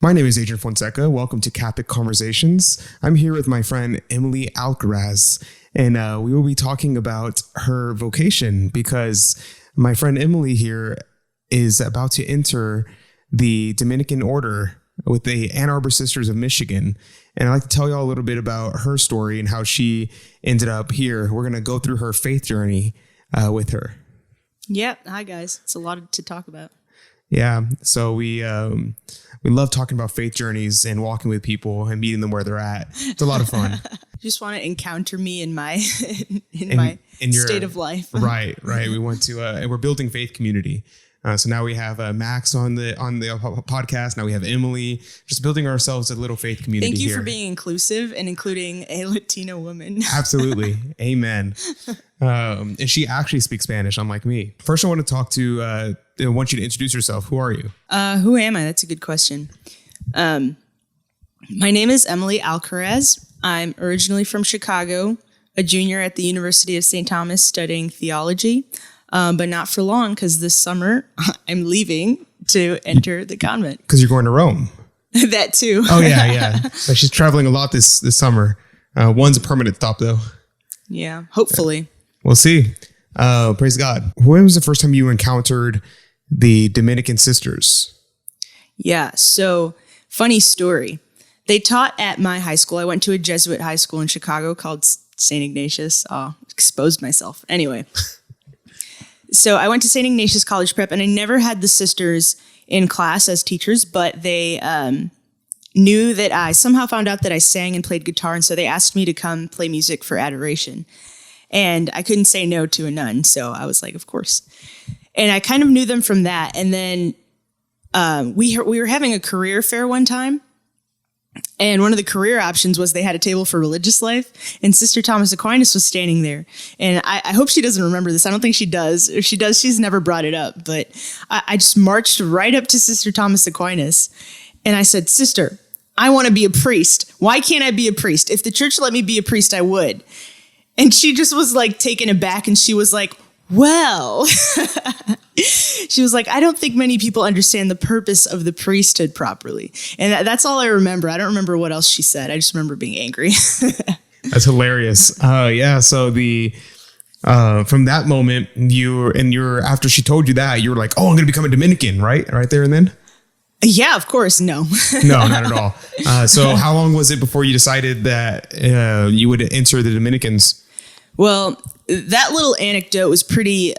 My name is Adrian Fonseca. Welcome to Catholic Conversations. I'm here with my friend Emily Alcaraz, and we will be talking about her vocation because my friend Emily here is about to enter the Dominican order with the Ann Arbor Sisters of Michigan. And I'd like to tell you all a little bit about her story and how she ended up here. We're going to go through her faith journey with her. Yep. Hi, guys. It's a lot to talk about. Yeah. So we love talking about faith journeys and walking with people and meeting them where they're at. It's a lot of fun. You just want to encounter me in my in your state of life. Right. We want to, and we're building faith community. So now we have Max on the podcast. Now we have Emily, just building ourselves a little faith community. Thank you here. For being inclusive and including a Latino woman. Absolutely. Amen. And she actually speaks Spanish, unlike me. First, I want to talk to, I want you to introduce yourself. Who are you? Who am I? That's a good question. My name is Emily Alcaraz. I'm originally from Chicago, a junior at the University of St. Thomas studying theology. But not for long, because this summer I'm leaving to enter the convent. Because you're going to Rome. That too. Oh, yeah. So she's traveling a lot this summer. One's a permanent stop, though. Yeah, hopefully. We'll see. Praise God. When was the first time you encountered the Dominican sisters? Yeah, so funny story. They taught at my high school. I went to a Jesuit high school in Chicago called St. Ignatius. Exposed myself. Anyway. So I went to St. Ignatius College Prep, and I never had the sisters in class as teachers, but they knew that I somehow found out that I sang and played guitar, and so they asked me to come play music for adoration. And I couldn't say no to a nun, so I was like, of course. And I kind of knew them from that. And then we were having a career fair one time, and one of the career options was they had a table for religious life, and Sister Thomas Aquinas was standing there. And I hope she doesn't remember this. I don't think she does. If she does, she's never brought it up. But I just marched right up to Sister Thomas Aquinas, and I said, "Sister, I want to be a priest. Why can't I be a priest? If the church let me be a priest, I would." And she just was like taken aback, and she was like, "Well," she was like, "I don't think many people understand the purpose of the priesthood properly." And that's all I remember. I don't remember what else she said. I just remember being angry. That's hilarious. Yeah. So from that moment, after she told you that, you were like, "Oh, I'm going to become a Dominican," right? Right there and then? Yeah, of course. No. No, not at all. So how long was it before you decided that you would enter the Dominicans? Well, that little anecdote was pretty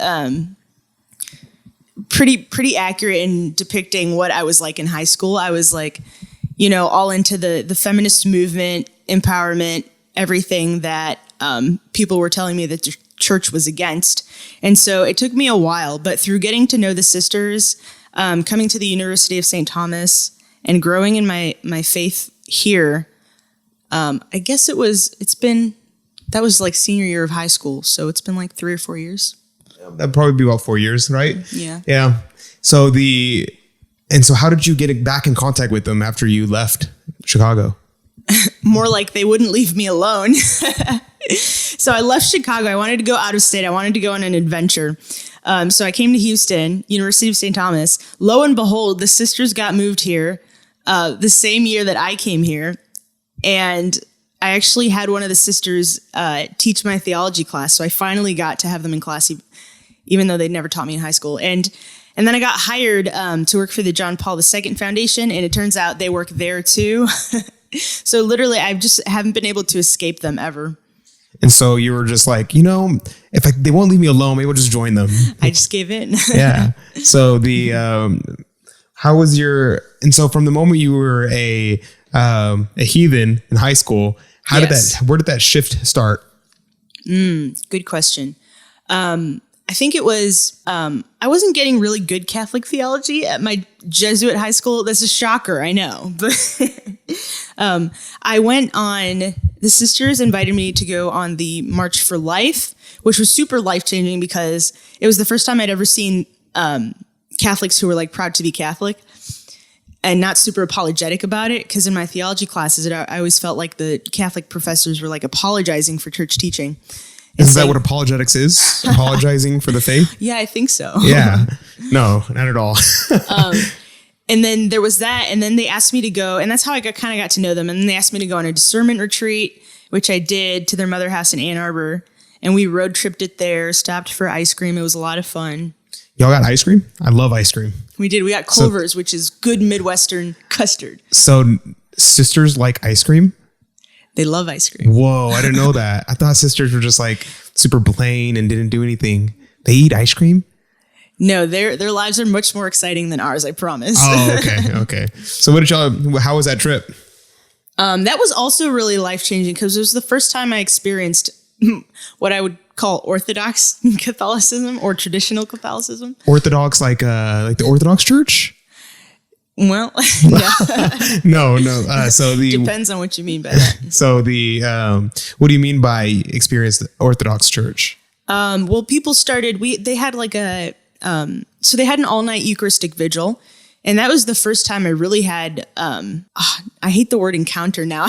accurate in depicting what I was like in high school. I was like, all into the feminist movement, empowerment, everything that people were telling me that the church was against. And so it took me a while, but through getting to know the sisters, coming to the University of St. Thomas and growing in my faith here, I guess that was like senior year of high school. So it's been like 3 or 4 years. That'd probably be about 4 years, right? Yeah. Yeah. So how did you get back in contact with them after you left Chicago? More like they wouldn't leave me alone. So I left Chicago. I wanted to go out of state. I wanted to go on an adventure. So I came to Houston, University of St. Thomas. Lo and behold, the sisters got moved here the same year that I came here. And I actually had one of the sisters teach my theology class. So I finally got to have them in class, even though they'd never taught me in high school. And then I got hired to work for the John Paul II Foundation. And it turns out they work there too. So literally, I just haven't been able to escape them ever. And so you were just like, if they won't leave me alone, maybe we'll just join them. I just gave in. Yeah. So how was and so from the moment you were a heathen in high school, where did that shift start? Good question. I think it was, I wasn't getting really good Catholic theology at my Jesuit high school. That's a shocker, I know. But I went on, the sisters invited me to go on the March for Life, which was super life-changing because it was the first time I'd ever seen Catholics who were like proud to be Catholic and not super apologetic about it. Because in my theology classes, I always felt like the Catholic professors were like apologizing for church teaching. Is that what apologetics is? Apologizing for the faith? Yeah, I think so. Yeah. No, not at all. And then there was that. And then they asked me to go. And that's how I kind of got to know them. And then they asked me to go on a discernment retreat, which I did, to their mother house in Ann Arbor. And we road tripped it there, stopped for ice cream. It was a lot of fun. Y'all got ice cream? I love ice cream. We did. We got Culver's, which is good Midwestern custard. So sisters like ice cream? They love ice cream. Whoa, I didn't know that. I thought sisters were just like super plain and didn't do anything. They eat ice cream? No, their lives are much more exciting than ours, I promise. Oh, okay. So how was that trip? That was also really life-changing because it was the first time I experienced what I would call Orthodox Catholicism or traditional Catholicism. Orthodox, like the Orthodox Church? Well, yeah. No. So depends on what you mean by that. So what do you mean by experienced Orthodox Church? Well, people started. They had like so they had an all-night Eucharistic vigil. And that was the first time I really had, I hate the word encounter now.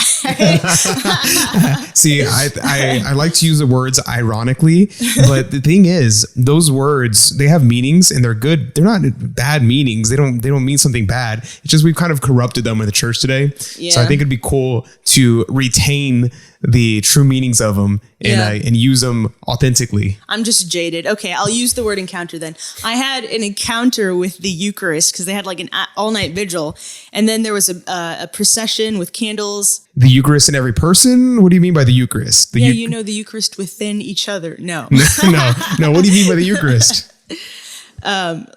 See, I like to use the words ironically, but the thing is, those words, they have meanings and they're good. They're not bad meanings. They don't mean something bad. It's just we've kind of corrupted them in the church today. Yeah. So I think it'd be cool to retain the true meanings of them and use them authentically. I'm just jaded. Okay, I'll use the word encounter then. I had an encounter with the Eucharist because they had like an all-night vigil, and then there was a procession with candles. The Eucharist in every person? What do you mean by the Eucharist? The Eucharist within each other. No. No. What do you mean by the Eucharist?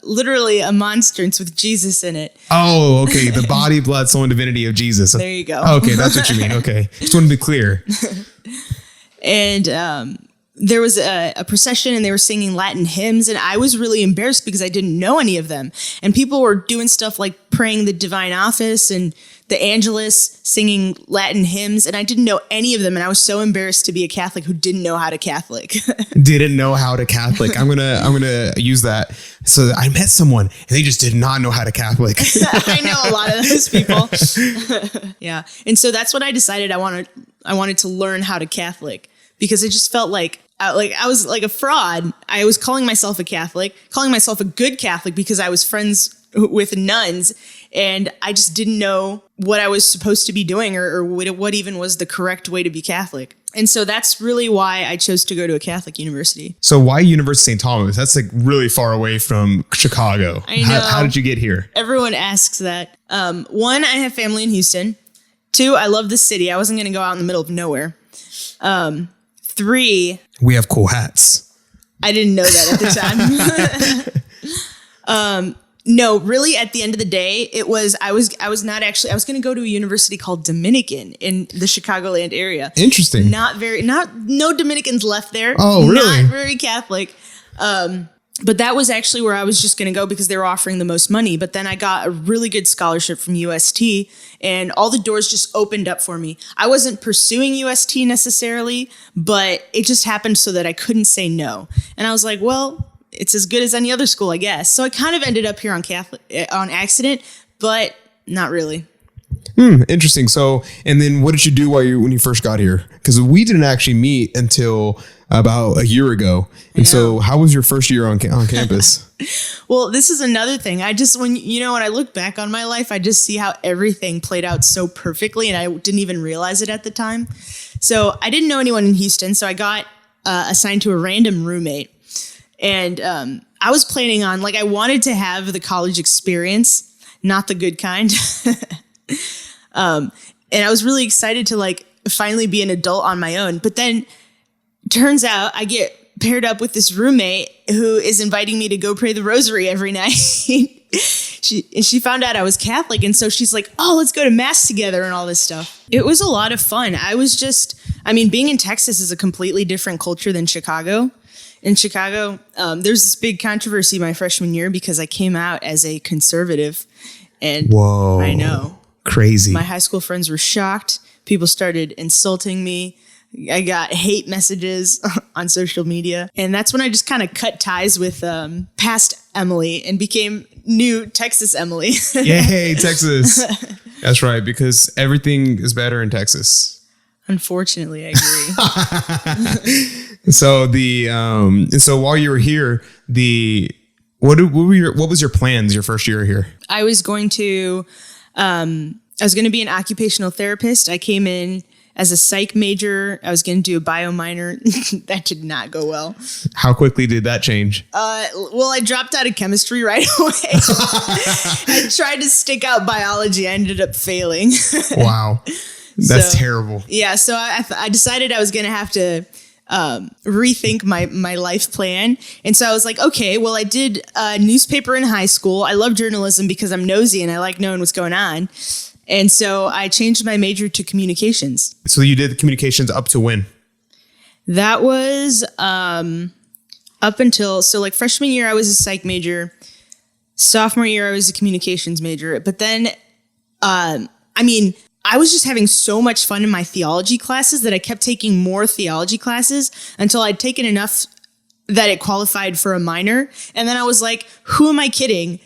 Literally a monstrance with Jesus in it. Oh, okay. The body, blood, soul, and divinity of Jesus. There you go. Oh, okay, that's what you mean. Okay. Just want to be clear. And there was a procession and they were singing Latin hymns, and I was really embarrassed because I didn't know any of them. And people were doing stuff like praying the divine office and the Angelus, singing Latin hymns, and I didn't know any of them. And I was so embarrassed to be a Catholic who didn't know how to Catholic. Didn't know how to Catholic. I'm gonna use that. So I met someone and they just did not know how to Catholic. I know a lot of those people. Yeah, and so that's what I decided. I wanted to learn how to Catholic because it just felt like I was like a fraud. I was calling myself a Catholic, calling myself a good Catholic because I was friends with nuns, and I just didn't know what I was supposed to be doing or what even was the correct way to be Catholic. And so that's really why I chose to go to a Catholic university. So why University of St. Thomas? That's like really far away from Chicago. I know. How did you get here? Everyone asks that. One, I have family in Houston. Two, I love the city. I wasn't going to go out in the middle of nowhere. Three, we have cool hats. I didn't know that at the time. No, really, at the end of the day, I was going to go to a university called Dominican in the Chicagoland area. Interesting. No Dominicans left there. Oh, really? Not very Catholic. But that was actually where I was just going to go because they were offering the most money. But then I got a really good scholarship from UST and all the doors just opened up for me. I wasn't pursuing UST necessarily, but it just happened so that I couldn't say no. And I was like, well, it's as good as any other school, I guess. So I kind of ended up here on accident, but not really. Interesting. So, and then what did you do when you first got here? Because we didn't actually meet until about a year ago. And so how was your first year on campus? Well, this is another thing. When I look back on my life, I just see how everything played out so perfectly and I didn't even realize it at the time. So I didn't know anyone in Houston. So I got assigned to a random roommate. And I was planning on, I wanted to have the college experience, not the good kind. And I was really excited to finally be an adult on my own. But then turns out I get paired up with this roommate who is inviting me to go pray the rosary every night. She found out I was Catholic. And so she's like, oh, let's go to mass together and all this stuff. It was a lot of fun. Being in Texas is a completely different culture than Chicago. In Chicago, there's this big controversy my freshman year because I came out as a conservative. And whoa, I know. Crazy. My high school friends were shocked. People started insulting me. I got hate messages on social media. And that's when I just kind of cut ties with past Emily and became new Texas Emily. Yay, Texas. That's right, because everything is better in Texas. Unfortunately, I agree. So so while you were here, What was your plans your first year here? I was going to be an occupational therapist. I came in as a psych major. I was going to do a bio minor. That did not go well. How quickly did that change? Well, I dropped out of chemistry right away. I tried to stick out biology. I ended up failing. Wow. That's terrible. Yeah. So I decided I was going to have to rethink my life plan. And so I was like, okay, well, I did a newspaper in high school. I love journalism because I'm nosy and I like knowing what's going on. And so I changed my major to communications. So you did communications up to when? That was up until, so like freshman year, I was a psych major. Sophomore year, I was a communications major. But then, I was just having so much fun in my theology classes that I kept taking more theology classes until I'd taken enough that it qualified for a minor. And then I was like, who am I kidding?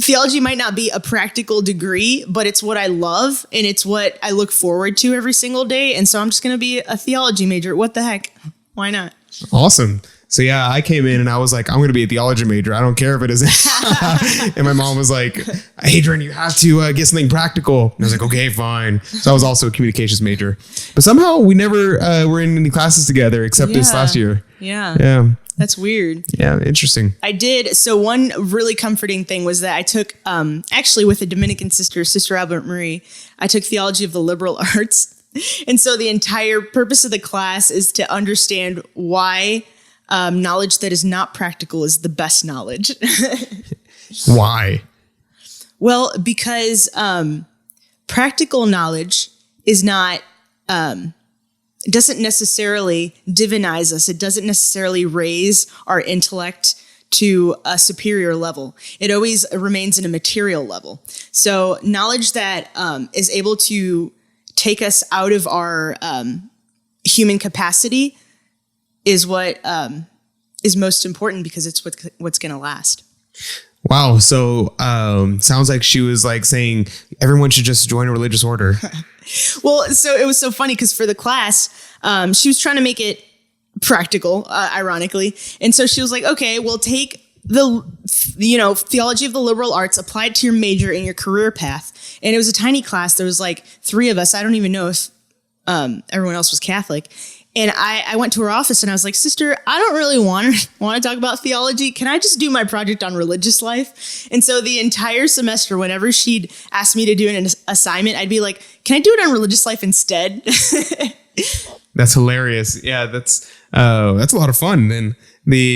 Theology might not be a practical degree, but it's what I love and it's what I look forward to every single day. And so I'm just going to be a theology major. What the heck? Why not? Awesome. So yeah, I came in and I was like, I'm going to be a theology major. I don't care if it isn't. And my mom was like, Adrian, you have to get something practical. And I was like, okay, fine. So I was also a communications major. But somehow we never were in any classes together except this last year. Yeah. Yeah. That's weird. Yeah, interesting. I did. So one really comforting thing was that I took, actually with a Dominican sister, Sister Albert Marie, I took theology of the liberal arts. And so the entire purpose of the class is to understand why knowledge that is not practical is the best knowledge. Why? Well, because practical knowledge is not... It doesn't necessarily divinize us. It doesn't necessarily raise our intellect to a superior level. It always remains in a material level. So knowledge that is able to take us out of our human capacity is what is most important because it's what's going to last. Wow. So sounds like she was like saying everyone should just join a religious order. Well, so it was so funny because for the class, she was trying to make it practical, ironically. And so she was like, okay, well, take the, theology of the liberal arts, apply it to your major and your career path. And it was a tiny class. There was like 3 of us. I don't even know if everyone else was Catholic. And I went to her office and I was like, sister, I don't really want to talk about theology. Can I just do my project on religious life? And so the entire semester, whenever she'd ask me to do an assignment, I'd be like, can I do it on religious life instead? That's hilarious. Yeah, that's a lot of fun. And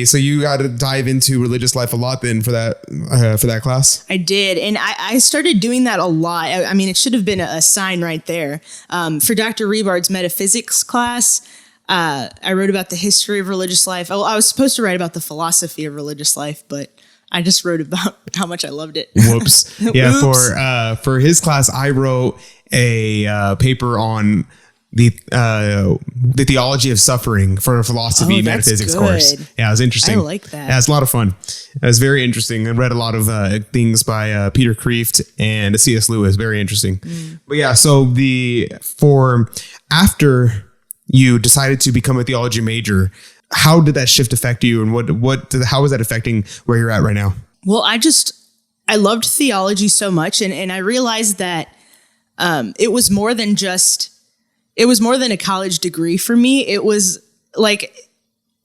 so you got to dive into religious life a lot then for that class. I did, and I started doing that a lot. I mean, it should have been a sign right there. For Dr. Rebard's metaphysics class, I wrote about the history of religious life. I was supposed to write about the philosophy of religious life, but I just wrote about how much I loved it. Whoops. Yeah. Whoops. For his class, I wrote a paper on the theology of suffering for a philosophy metaphysics course. Yeah, it was interesting. I like that. Yeah, it's a lot of fun. It was very interesting. I read a lot of things by Peter Kreeft and C.S. Lewis. Very interesting. But yeah, so after you decided to become a theology major, how did that shift affect you, and how is that affecting where you're at right now? Well, I loved theology so much, and I realized that it was more than a college degree for me. It was like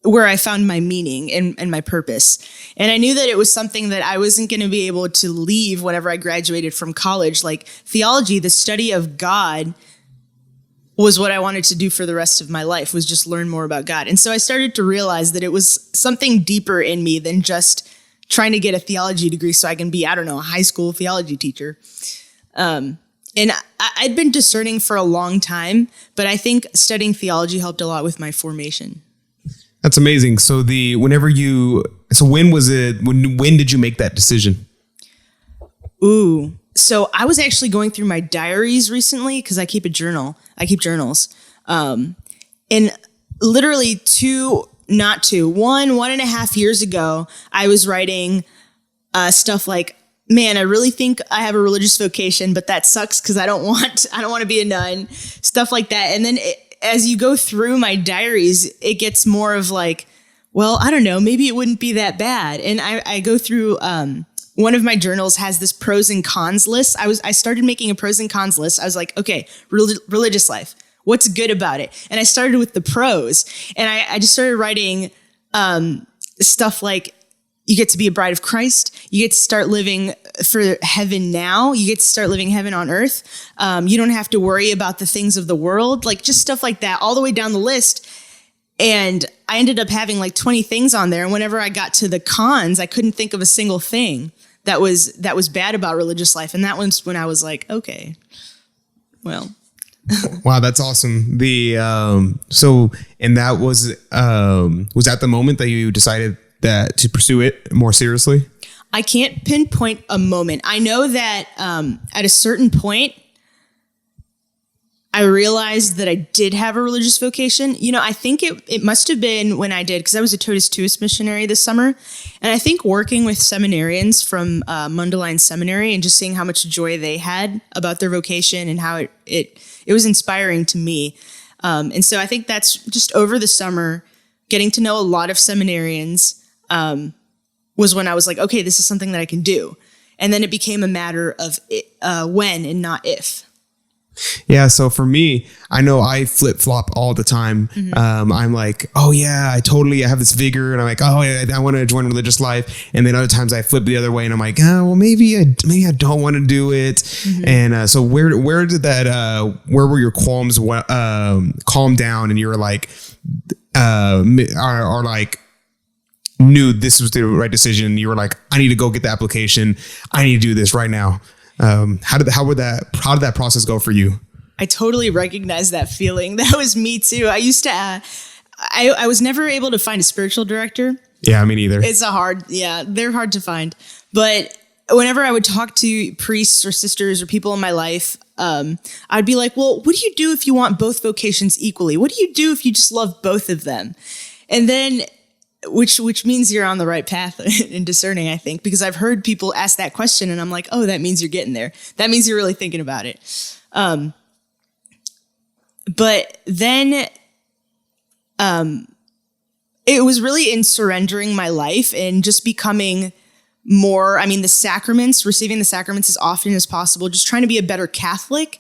where I found my meaning and my purpose. And I knew that it was something that I wasn't going to be able to leave whenever I graduated from college. Like theology, the study of God, was what I wanted to do for the rest of my life, was just learn more about God. And so I started to realize that it was something deeper in me than just trying to get a theology degree so I can be, a high school theology teacher. And I'd been discerning for a long time, but I think studying theology helped a lot with my formation. That's amazing. So when was it? When did you make that decision? Ooh. So I was actually going through my diaries recently because I keep a journal. I keep journals. And literally 1.5 years ago, I was writing stuff like, man, I really think I have a religious vocation, but that sucks because I don't want to be a nun, stuff like that. And then as you go through my diaries, it gets more of like, well, I don't know, maybe it wouldn't be that bad. And I go through, one of my journals has this pros and cons list. I started making a pros and cons list. I was like, okay, religious life, what's good about it? And I started with the pros, and I just started writing stuff like, you get to be a bride of Christ. You get to start living for heaven now. You get to start living heaven on earth. You don't have to worry about the things of the world, like just stuff like that, all the way down the list. And I ended up having like 20 things on there. And whenever I got to the cons, I couldn't think of a single thing that was bad about religious life. And that was when I was like, okay, well. Wow, that's awesome. And that was that the moment that you decided that to pursue it more seriously? I can't pinpoint a moment. I know that at a certain point, I realized that I did have a religious vocation. You know, I think it must have been when I did, because I was a Totus Tuus missionary this summer. And I think working with seminarians from Mundelein Seminary and just seeing how much joy they had about their vocation and how it was inspiring to me. And so I think that's just over the summer, getting to know a lot of seminarians was when I was like, okay, this is something that I can do. And then it became a matter of when and not if. Yeah. So for me, I know I flip flop all the time. Mm-hmm. I'm like, oh yeah, I have this vigor, and I'm like, oh yeah, I want to join religious life. And then other times I flip the other way, and I'm like, oh, well, maybe I don't want to do it. Mm-hmm. And so where did that? Where were your qualms calm down, and you were like, are like, knew this was the right decision? You were like, I need to go get the application. I need to do this right now. How did that process go for you? I totally recognize that feeling. That was me too. I used to, I was never able to find a spiritual director. Yeah, me neither. They're hard to find. But whenever I would talk to priests or sisters or people in my life, I'd be like, well, what do you do if you want both vocations equally? What do you do if you just love both of them? And then which means you're on the right path in discerning, I think, because I've heard people ask that question and I'm like, oh, that means you're getting there. That means you're really thinking about it. But then it was really in surrendering my life and just becoming more, the sacraments, receiving the sacraments as often as possible, just trying to be a better Catholic.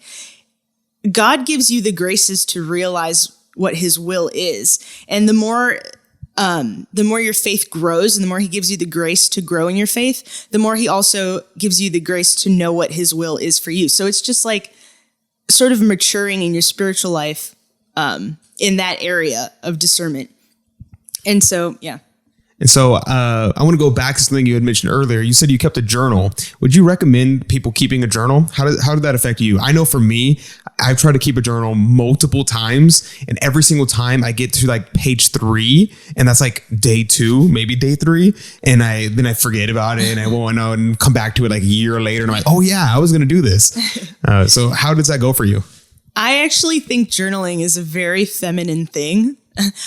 God gives you the graces to realize what his will is. And the more your faith grows and the more he gives you the grace to grow in your faith, the more he also gives you the grace to know what his will is for you. So it's just like sort of maturing in your spiritual life in that area of discernment. And so, yeah. And so I want to go back to something you had mentioned earlier. You said you kept a journal. Would you recommend people keeping a journal? How did that affect you? I know for me, I've tried to keep a journal multiple times, and every single time I get to like page 3, and that's like day 2, maybe day 3, and then I forget about it, and I won't know and come back to it like a year later, and I'm like, oh yeah, I was going to do this. So how does that go for you? I actually think journaling is a very feminine thing.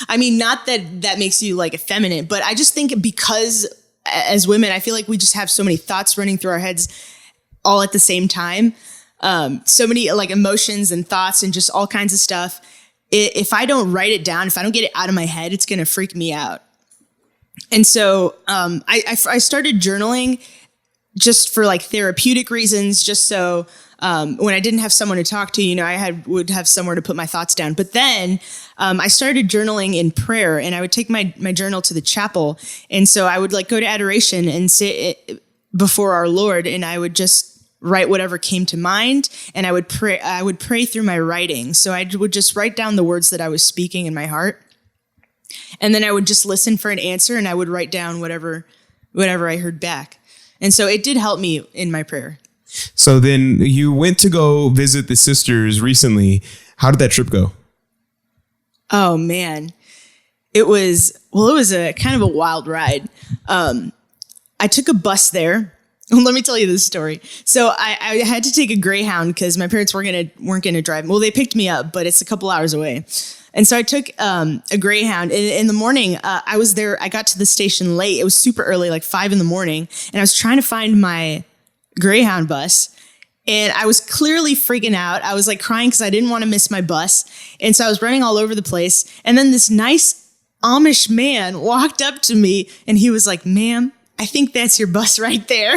Not that makes you like effeminate, but I just think because as women, I feel like we just have so many thoughts running through our heads all at the same time. So many like emotions and thoughts and just all kinds of stuff. If I don't write it down, if I don't get it out of my head, it's going to freak me out. And so I started journaling just for like therapeutic reasons, just so when I didn't have someone to talk to, I would have somewhere to put my thoughts down. But then I started journaling in prayer, and I would take my journal to the chapel. And so I would like go to adoration and sit before our Lord, and I would just write whatever came to mind, and I would pray through my writing. So I would just write down the words that I was speaking in my heart. And then I would just listen for an answer, and I would write down whatever I heard back. And so it did help me in my prayer. So then you went to go visit the sisters recently. How did that trip go? Oh man, it was a kind of a wild ride. I took a bus there. Let me tell you this story. So I had to take a Greyhound because my parents weren't gonna drive. Well, they picked me up, but it's a couple hours away. And so I took a Greyhound. In the morning, I was there. I got to the station late. It was super early, like 5 a.m, and I was trying to find my Greyhound bus, and I was clearly freaking out. I was like crying because I didn't want to miss my bus. And so I was running all over the place. And then this nice Amish man walked up to me and he was like, "Ma'am, I think that's your bus right there."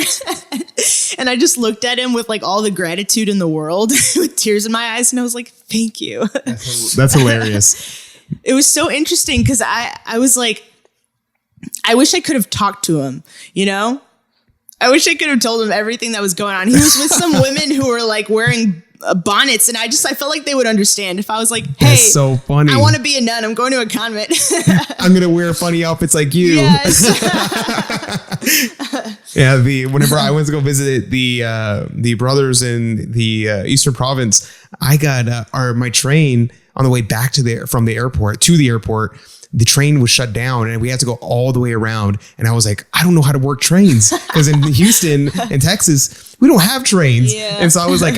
And I just looked at him with like all the gratitude in the world with tears in my eyes. And I was like, "Thank you." That's hilarious. It was so interesting because I was like, I wish I could have talked to him, you know? I wish I could have told him everything that was going on. He was with some women who were like wearing bonnets, and I felt like they would understand if I was like, "Hey, that's so funny. I want to be a nun. I'm going to a convent. I'm gonna wear funny outfits like you." Yes. Yeah. Whenever I went to go visit the brothers in the Eastern Province, I got my train on the way back from the airport to the airport. The train was shut down and we had to go all the way around. And I was like, I don't know how to work trains because in Houston and Texas, we don't have trains. Yeah. And so I was like,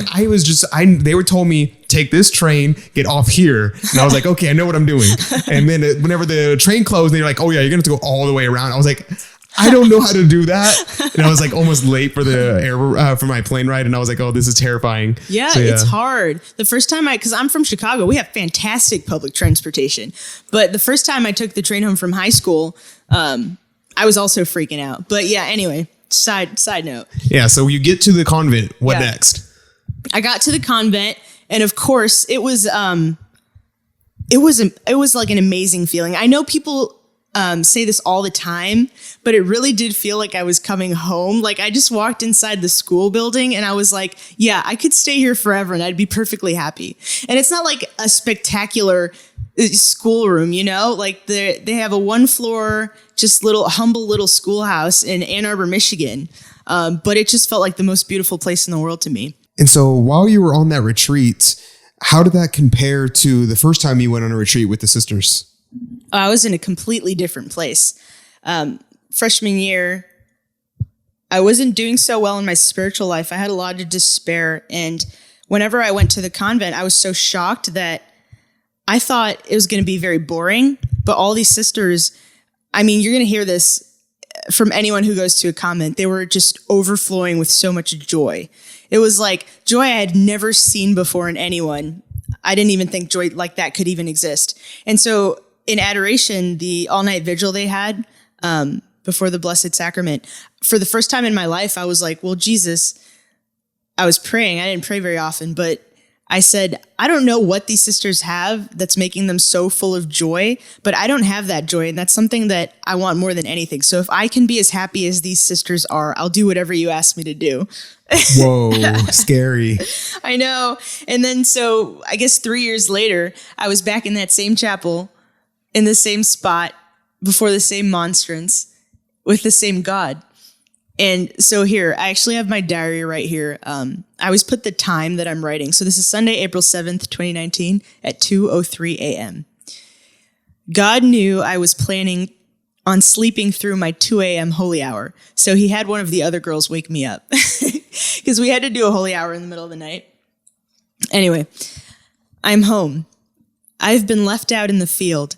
they were told me, take this train, get off here. And I was like, okay, I know what I'm doing. And then whenever the train closed, they were like, oh yeah, you're going to have to go all the way around. I was like, I don't know how to do that. And I was like almost late for for my plane ride. And I was like, oh, this is terrifying. Yeah, so, it's hard. The first time because I'm from Chicago, we have fantastic public transportation. But the first time I took the train home from high school, I was also freaking out. But yeah, anyway, side note. Yeah. So you get to the convent. What next? I got to the convent, and of course it was like an amazing feeling. I know people say this all the time, but it really did feel like I was coming home. Like I just walked inside the school building and I was like, yeah, I could stay here forever and I'd be perfectly happy. And it's not like a spectacular schoolroom, you know, like they have a 1-floor, just humble little schoolhouse in Ann Arbor, Michigan. But it just felt like the most beautiful place in the world to me. And so while you were on that retreat, how did that compare to the first time you went on a retreat with the sisters? I was in a completely different place. Freshman year, I wasn't doing so well in my spiritual life. I had a lot of despair. And whenever I went to the convent, I was so shocked that I thought it was going to be very boring. But all these sisters, I mean, you're going to hear this from anyone who goes to a convent. They were just overflowing with so much joy. It was like joy I had never seen before in anyone. I didn't even think joy like that could even exist. And so in adoration, the all-night vigil they had before the Blessed Sacrament, for the first time in my life, I was like, well, Jesus, I was praying. I didn't pray very often, but I said, I don't know what these sisters have that's making them so full of joy, but I don't have that joy. And that's something that I want more than anything. So if I can be as happy as these sisters are, I'll do whatever you ask me to do. Whoa, scary. I know. And then so I guess 3 years later, I was back in that same chapel in the same spot before the same monstrance with the same God. And so here, I actually have my diary right here. I always put the time that I'm writing. So this is Sunday, April 7th, 2019 at 2:03 a.m. God knew I was planning on sleeping through my 2 a.m. holy hour. So he had one of the other girls wake me up because we had to do a holy hour in the middle of the night. Anyway, I'm home. I've been left out in the field.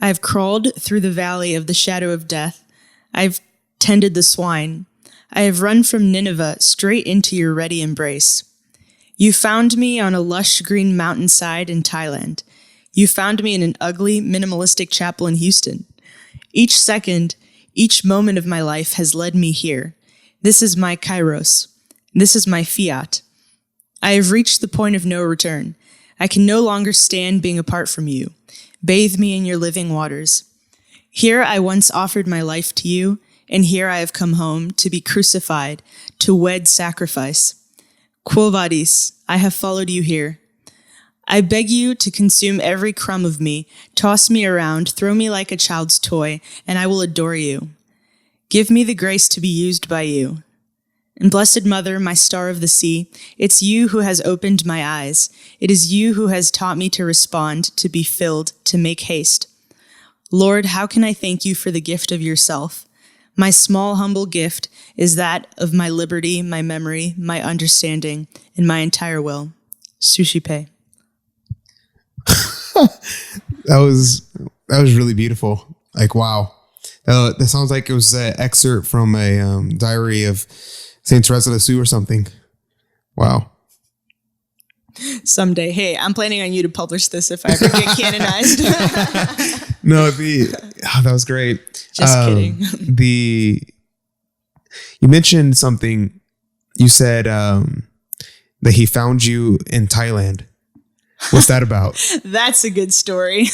I've crawled through the valley of the shadow of death. I've tended the swine. I have run from Nineveh straight into your ready embrace. You found me on a lush green mountainside in Thailand. You found me in an ugly, minimalistic chapel in Houston. Each second, each moment of my life has led me here. This is my kairos. This is my fiat. I have reached the point of no return. I can no longer stand being apart from you. Bathe me in your living waters. Here I once offered my life to you, and here I have come home to be crucified, to wed sacrifice. Quo vadis, I have followed you here. I beg you to consume every crumb of me, toss me around, throw me like a child's toy, and I will adore you. Give me the grace to be used by you. And Blessed Mother, my star of the sea, it's you who has opened my eyes. It is you who has taught me to respond, to be filled, to make haste. Lord, how can I thank you for the gift of yourself? My small, humble gift is that of my liberty, my memory, my understanding, and my entire will. Sushi Pei. That was really beautiful. Like, wow. That sounds like it was an excerpt from a diary of Saint Teresa de Jesús or something. Wow. Someday. Hey, I'm planning on you to publish this if I ever get canonized. No, Oh, that was great. Just kidding. You mentioned something. You said that he found you in Thailand. What's that about? That's a good story.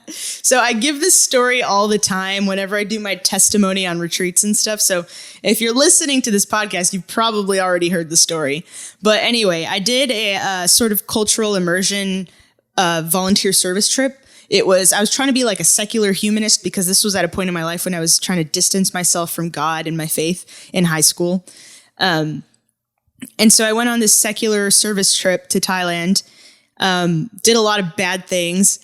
So I give this story all the time whenever I do my testimony on retreats and stuff. So if you're listening to this podcast, you've probably already heard the story. But anyway, I did a sort of cultural immersion volunteer service trip. I was trying to be like a secular humanist because this was at a point in my life when I was trying to distance myself from God and my faith in high school. And so I went on this secular service trip to Thailand. Did a lot of bad things.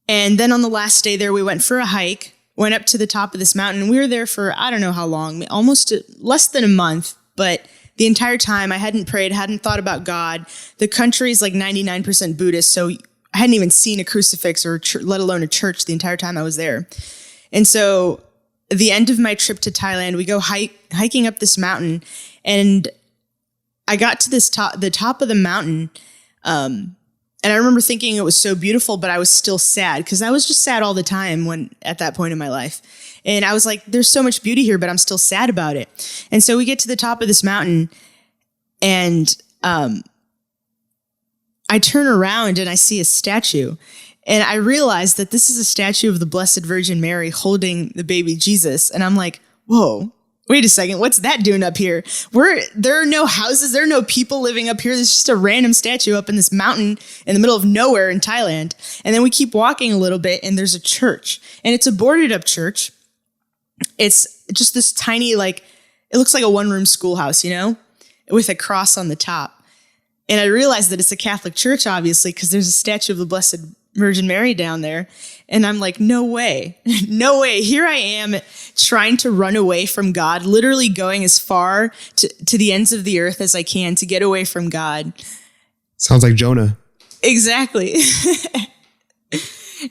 And then on the last day there, we went for a hike, went up to the top of this mountain. We were there for, I don't know how long, almost less than a month. But the entire time I hadn't prayed, hadn't thought about God. The country is like 99% Buddhist. So I hadn't even seen a crucifix or let alone a church the entire time I was there. And so at the end of my trip to Thailand, we go hiking up this mountain, and I got to the top of the mountain. And I remember thinking it was so beautiful, but I was still sad because I was just sad all the time at that point in my life. And I was like, there's so much beauty here, but I'm still sad about it. And so we get to the top of this mountain, and I turn around and I see a statue, and I realize that this is a statue of the Blessed Virgin Mary holding the baby Jesus. And I'm like, whoa. Wait a second, what's that doing up here? There are no houses, there are no people living up here. There's just a random statue up in this mountain in the middle of nowhere in Thailand. And then we keep walking a little bit, and there's a church. And it's a boarded up church. It's just this tiny, it looks like a one-room schoolhouse, with a cross on the top. And I realized that it's a Catholic church, obviously, because there's a statue of the Blessed Virgin Mary down there. And I'm like, no way. No way. Here I am trying to run away from God, literally going as far to the ends of the earth as I can to get away from God. Sounds like Jonah. Exactly.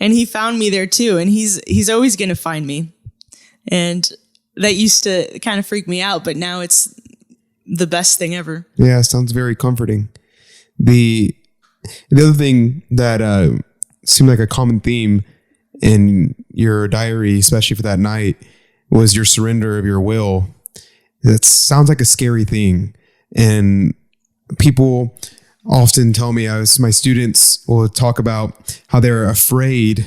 And he found me there too. And he's always going to find me. And that used to kind of freak me out, but now it's the best thing ever. Yeah, sounds very comforting. The other thing that seemed like a common theme in your diary, especially for that night, was your surrender of your will. That sounds like a scary thing. And people often tell me, my students will talk about how they're afraid.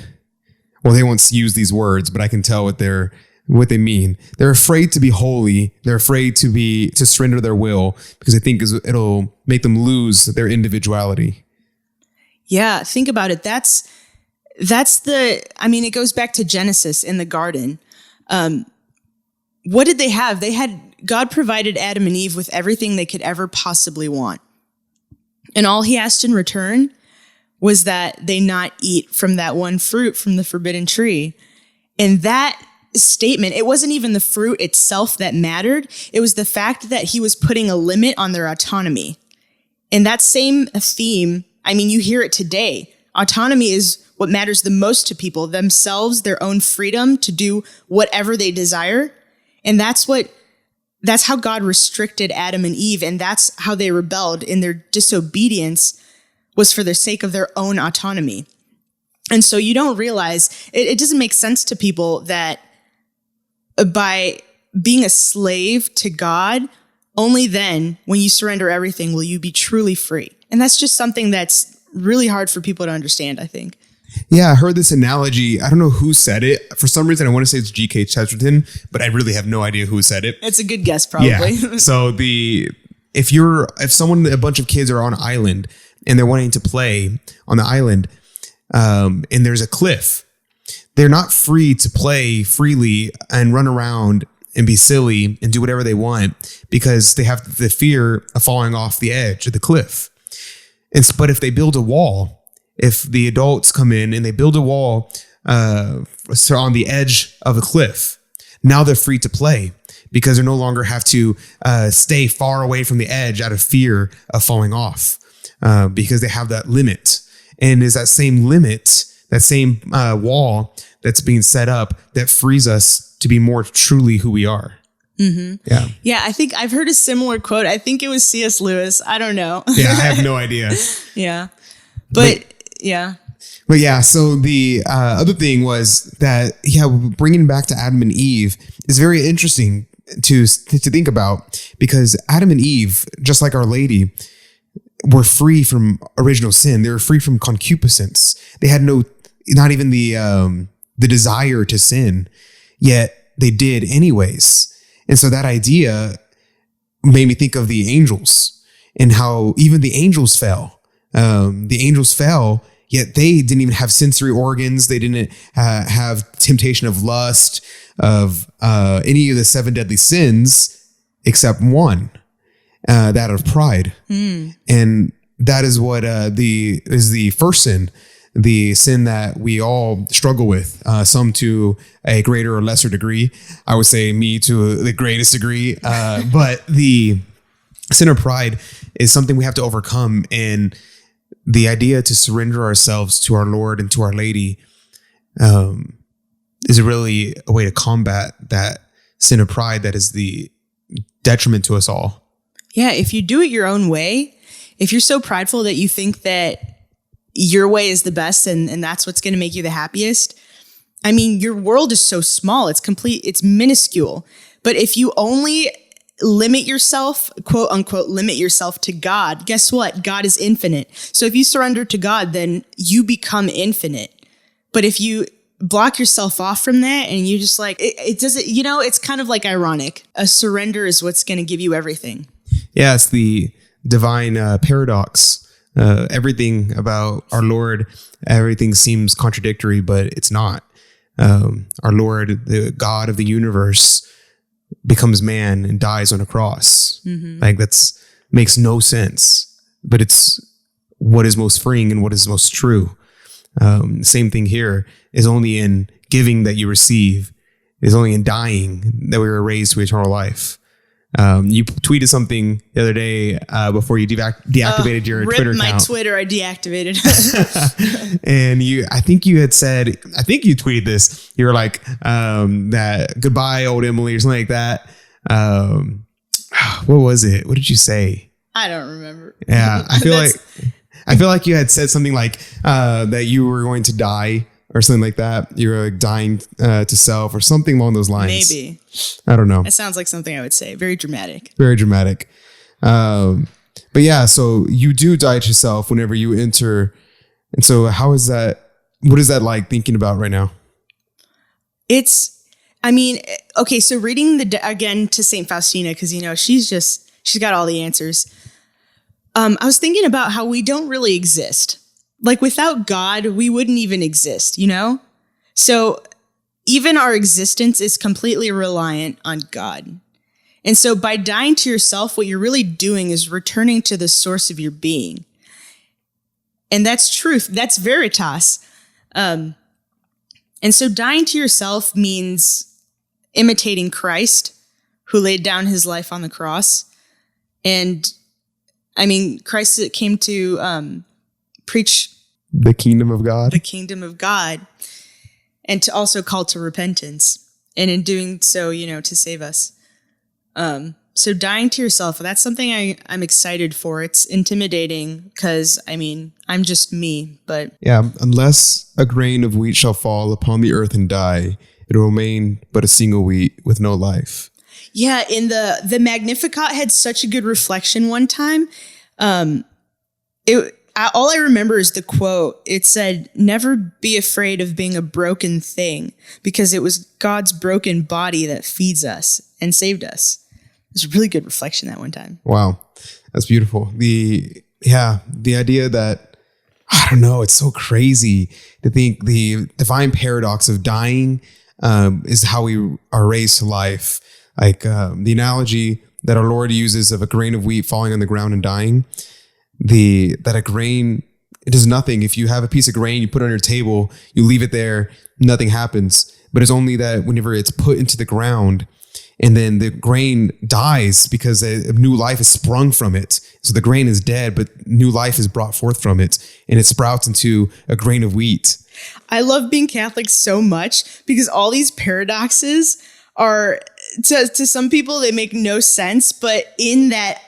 Well, they won't use these words, but I can tell what they mean. They're afraid to be holy. They're afraid to surrender their will because they think it'll make them lose their individuality. Yeah, think about it. It goes back to Genesis in the garden. What did they have? God provided Adam and Eve with everything they could ever possibly want. And all he asked in return was that they not eat from that one fruit from the forbidden tree. And that statement, it wasn't even the fruit itself that mattered. It was the fact that he was putting a limit on their autonomy. And that same theme, you hear it today. Autonomy is what matters the most to people, themselves, their own freedom to do whatever they desire. And that's how God restricted Adam and Eve. And that's how they rebelled in their disobedience, was for the sake of their own autonomy. And so you don't realize, it doesn't make sense to people that by being a slave to God, only then, when you surrender everything, will you be truly free. And that's just something that's really hard for people to understand, I think. Yeah, I heard this analogy. I don't know who said it. For some reason, I want to say it's G.K. Chesterton, but I really have no idea who said it. It's a good guess, probably. Yeah. So a bunch of kids are on an island and they're wanting to play on the island, and there's a cliff, they're not free to play freely and run around and be silly and do whatever they want because they have the fear of falling off the edge of the cliff. But if they build a wall, if the adults come in and they build a wall so on the edge of a cliff, now they're free to play because they no longer have to stay far away from the edge out of fear of falling off because they have that limit. And is that same limit, that same wall that's being set up that frees us to be more truly who we are. Mm-hmm. Yeah. Yeah, I think I've heard a similar quote. I think it was C.S. Lewis. I don't know. Yeah, I have no idea. Yeah. But yeah. But yeah, so the other thing was that, bringing back to Adam and Eve is very interesting to think about, because Adam and Eve, just like Our Lady, were free from original sin. They were free from concupiscence. They had not even the desire to sin, yet they did anyways. And so that idea made me think of the angels and how even the angels fell. The angels fell, yet they didn't even have sensory organs. They didn't have temptation of lust, of any of the 7 deadly sins, except one, that of pride. And that is what is the first sin, the sin that we all struggle with, some to a greater or lesser degree. I would say me to the greatest degree. But the sin of pride is something we have to overcome. And the idea to surrender ourselves to our Lord and to Our Lady is really a way to combat that sin of pride that is the detriment to us all. Yeah, if you do it your own way, if you're so prideful that you think that your way is the best and that's what's going to make you the happiest, I mean, your world is so small, it's minuscule. But if you only limit yourself, quote unquote, limit yourself to God, guess what? God is infinite. So if you surrender to God, then you become infinite. But if you block yourself off from that and you just like, it doesn't, it's kind of like ironic. A surrender is what's going to give you everything. Yeah, it's the divine paradox. Everything about our Lord, everything seems contradictory, but it's not. Our Lord, the God of the universe, becomes man and dies on a cross. Like makes no sense, but it's what is most freeing and what is most true. Same thing here is only in giving that you receive. It is only in dying that we were raised to eternal life. You tweeted something the other day before you deactivated your Twitter account. My Twitter, I deactivated. And I think you tweeted this. You were like, that goodbye, old Emily, or something like that. What was it? What did you say? I don't remember. Yeah, I feel like you had said something like that you were going to die or something like that. You were like dying to self or something along those lines. Maybe. I don't know. It sounds like something I would say. Very dramatic. Very dramatic. But yeah, so you do die to yourself whenever you enter. And so what is that like thinking about right now? Okay, so reading again to St. Faustina, because, she's got all the answers. I was thinking about how we don't really exist. Like without God, we wouldn't even exist, So even our existence is completely reliant on God. And so by dying to yourself, what you're really doing is returning to the source of your being. And that's truth. That's veritas. And so dying to yourself means imitating Christ, who laid down his life on the cross. And Christ came to preach the kingdom of God. The kingdom of God. And to also call to repentance. And in doing so, to save us. So dying to yourself, that's something I'm excited for. It's intimidating because, I'm just me, but... Yeah, unless a grain of wheat shall fall upon the earth and die, it will remain but a single wheat with no life. Yeah, in the Magnificat had such a good reflection one time. All I remember is the quote. It said, "Never be afraid of being a broken thing, because it was God's broken body that feeds us and saved us." It was a really good reflection that one time. Wow, that's beautiful. The idea that, I don't know, it's so crazy to think the divine paradox of dying is how we are raised to life. Like the analogy that our Lord uses of a grain of wheat falling on the ground and dying. That a grain, it does nothing. If you have a piece of grain, you put it on your table, you leave it there, nothing happens. But it's only that whenever it's put into the ground and then the grain dies because a new life is sprung from it. So the grain is dead, but new life is brought forth from it and it sprouts into a grain of wheat. I love being Catholic so much because all these paradoxes are, to some people, they make no sense. But in that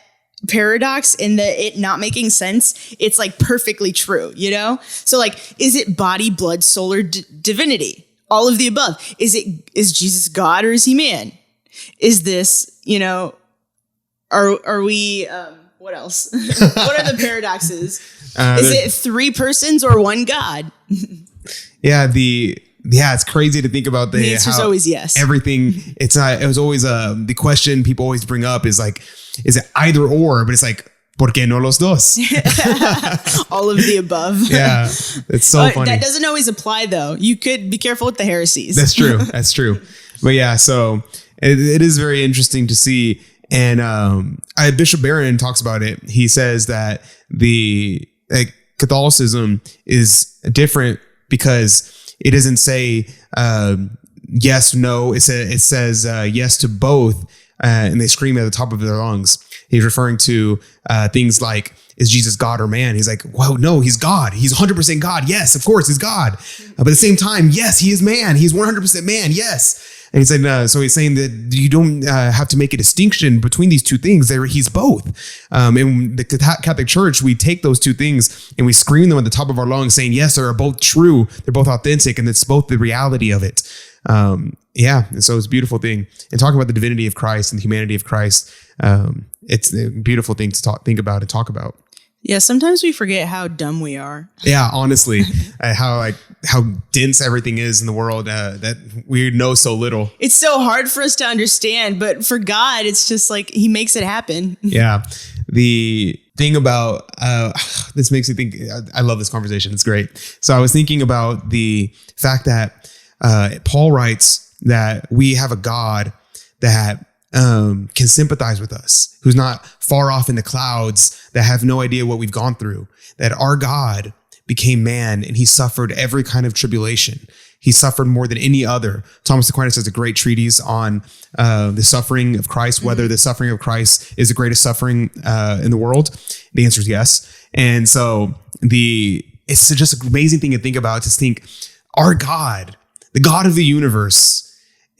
paradox in the it not making sense, it's like perfectly true, you know? So like, is it body, blood, soul, or divinity? All of the above. Is Jesus God or is he man? Is this, you know, are we, what else? What are the paradoxes? Is it 3 persons or 1 God? It's crazy to think about the answer's always yes. Everything. It was always the question people always bring up is like, is it either or? But it's like, ¿por qué no los dos? All of the above. Yeah, it's so funny. That doesn't always apply though. You could be careful with the heresies. That's true. That's true. But yeah, so it is very interesting to see. And Bishop Barron talks about it. He says that Catholicism is different because it doesn't say yes, no. It says yes to both, and they scream at the top of their lungs. He's referring to things like, is Jesus God or man? He's like, well, no, he's God. He's 100% God. Yes, of course, he's God. But at the same time, yes, he is man. He's 100% man. Yes. And he said, so he's saying that you don't have to make a distinction between these two things. He's both. In the Catholic Church, we take those two things and we scream them at the top of our lungs saying, yes, they're both true. They're both authentic. And it's both the reality of it. And so it's a beautiful thing. And talking about the divinity of Christ and the humanity of Christ, it's a beautiful thing to think about and talk about. Yeah, sometimes we forget how dumb we are. Yeah, honestly, how dense everything is in the world, that we know so little. It's so hard for us to understand, but for God, it's just like he makes it happen. Yeah. The thing about this makes me think, I love this conversation. It's great. So I was thinking about the fact that Paul writes that we have a God that can sympathize with us, who's not far off in the clouds, that have no idea what we've gone through, that our God became man and he suffered every kind of tribulation. He suffered more than any other. Thomas Aquinas has a great treatise on the suffering of Christ, whether the suffering of Christ is the greatest suffering in the world. The answer is yes. And so it's just an amazing thing to think about, to think our God, the God of the universe,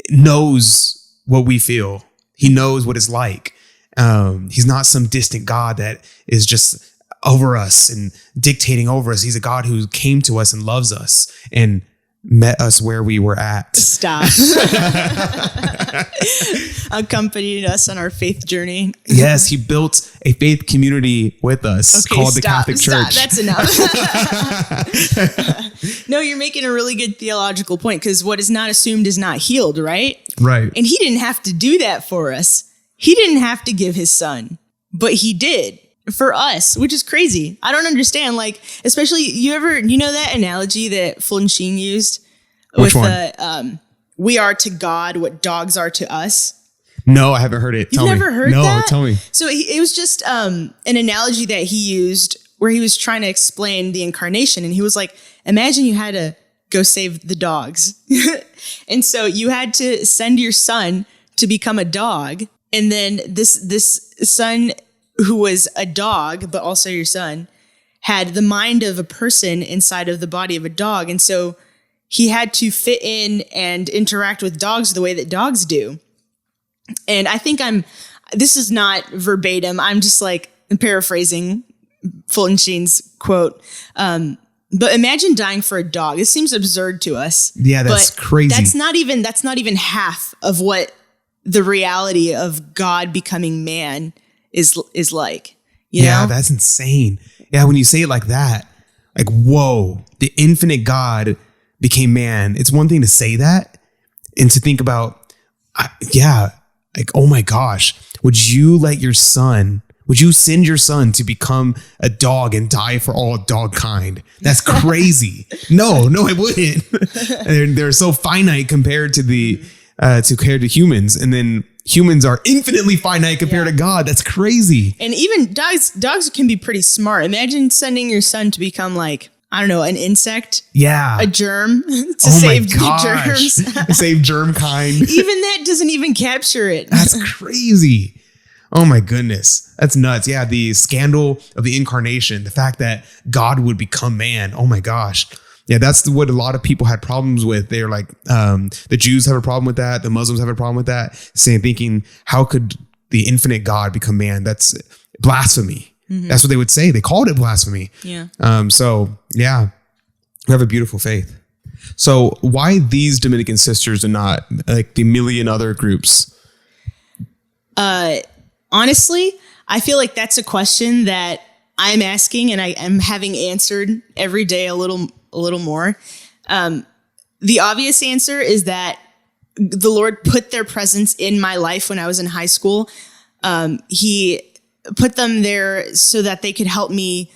knows what we feel. He knows what it's like. He's not some distant God that is just over us and dictating over us. He's a God who came to us and loves us and met us where we were at. Stop. Accompanied us on our faith journey. Yes, he built a faith community with us called the Catholic Church. That's enough. No, you're making a really good theological point, because what is not assumed is not healed, right? Right. And he didn't have to do that for us. He didn't have to give his son, but he did for us, which is crazy. I don't understand. Like, especially you know that analogy that Fulton used Which with one? We are to God what dogs are to us. No, I haven't heard it. You've never heard that? No, tell me. So it was just an analogy that he used where he was trying to explain the incarnation. And he was like, imagine you had to go save the dogs. And so you had to send your son to become a dog. And then this son who was a dog, but also your son, had the mind of a person inside of the body of a dog. And so he had to fit in and interact with dogs the way that dogs do. And I think this is not verbatim. I'm just like paraphrasing Fulton Sheen's quote. But imagine dying for a dog. This seems absurd to us. Yeah, that's crazy. That's not even half of what the reality of God becoming man is like. You know? That's insane. Yeah, when you say it like that, like, whoa, the infinite God became man. It's one thing to say that and to think about, like, oh my gosh, would you send your son to become a dog and die for all dog kind? That's crazy. No, I wouldn't. They're so finite compared to compared to humans. And then humans are infinitely finite compared to God. That's crazy. And even dogs can be pretty smart. Imagine sending your son to become like, I don't know, an insect. Yeah. A germ to save germs. Save germ kind. Even that doesn't even capture it. That's crazy. Oh my goodness. That's nuts. Yeah. The scandal of the incarnation, the fact that God would become man. Oh my gosh. Yeah. That's what a lot of people had problems with. They're like, the Jews have a problem with that. The Muslims have a problem with that. Thinking, how could the infinite God become man. That's blasphemy. That's what they would say. They called it blasphemy. Yeah. So yeah, we have a beautiful faith. So why these Dominican sisters and not like the million other groups? Honestly, I feel like that's a question that I'm asking and I am having answered every day a little more. The obvious answer is that the Lord put their presence in my life when I was in high school. He put them there so that they could help me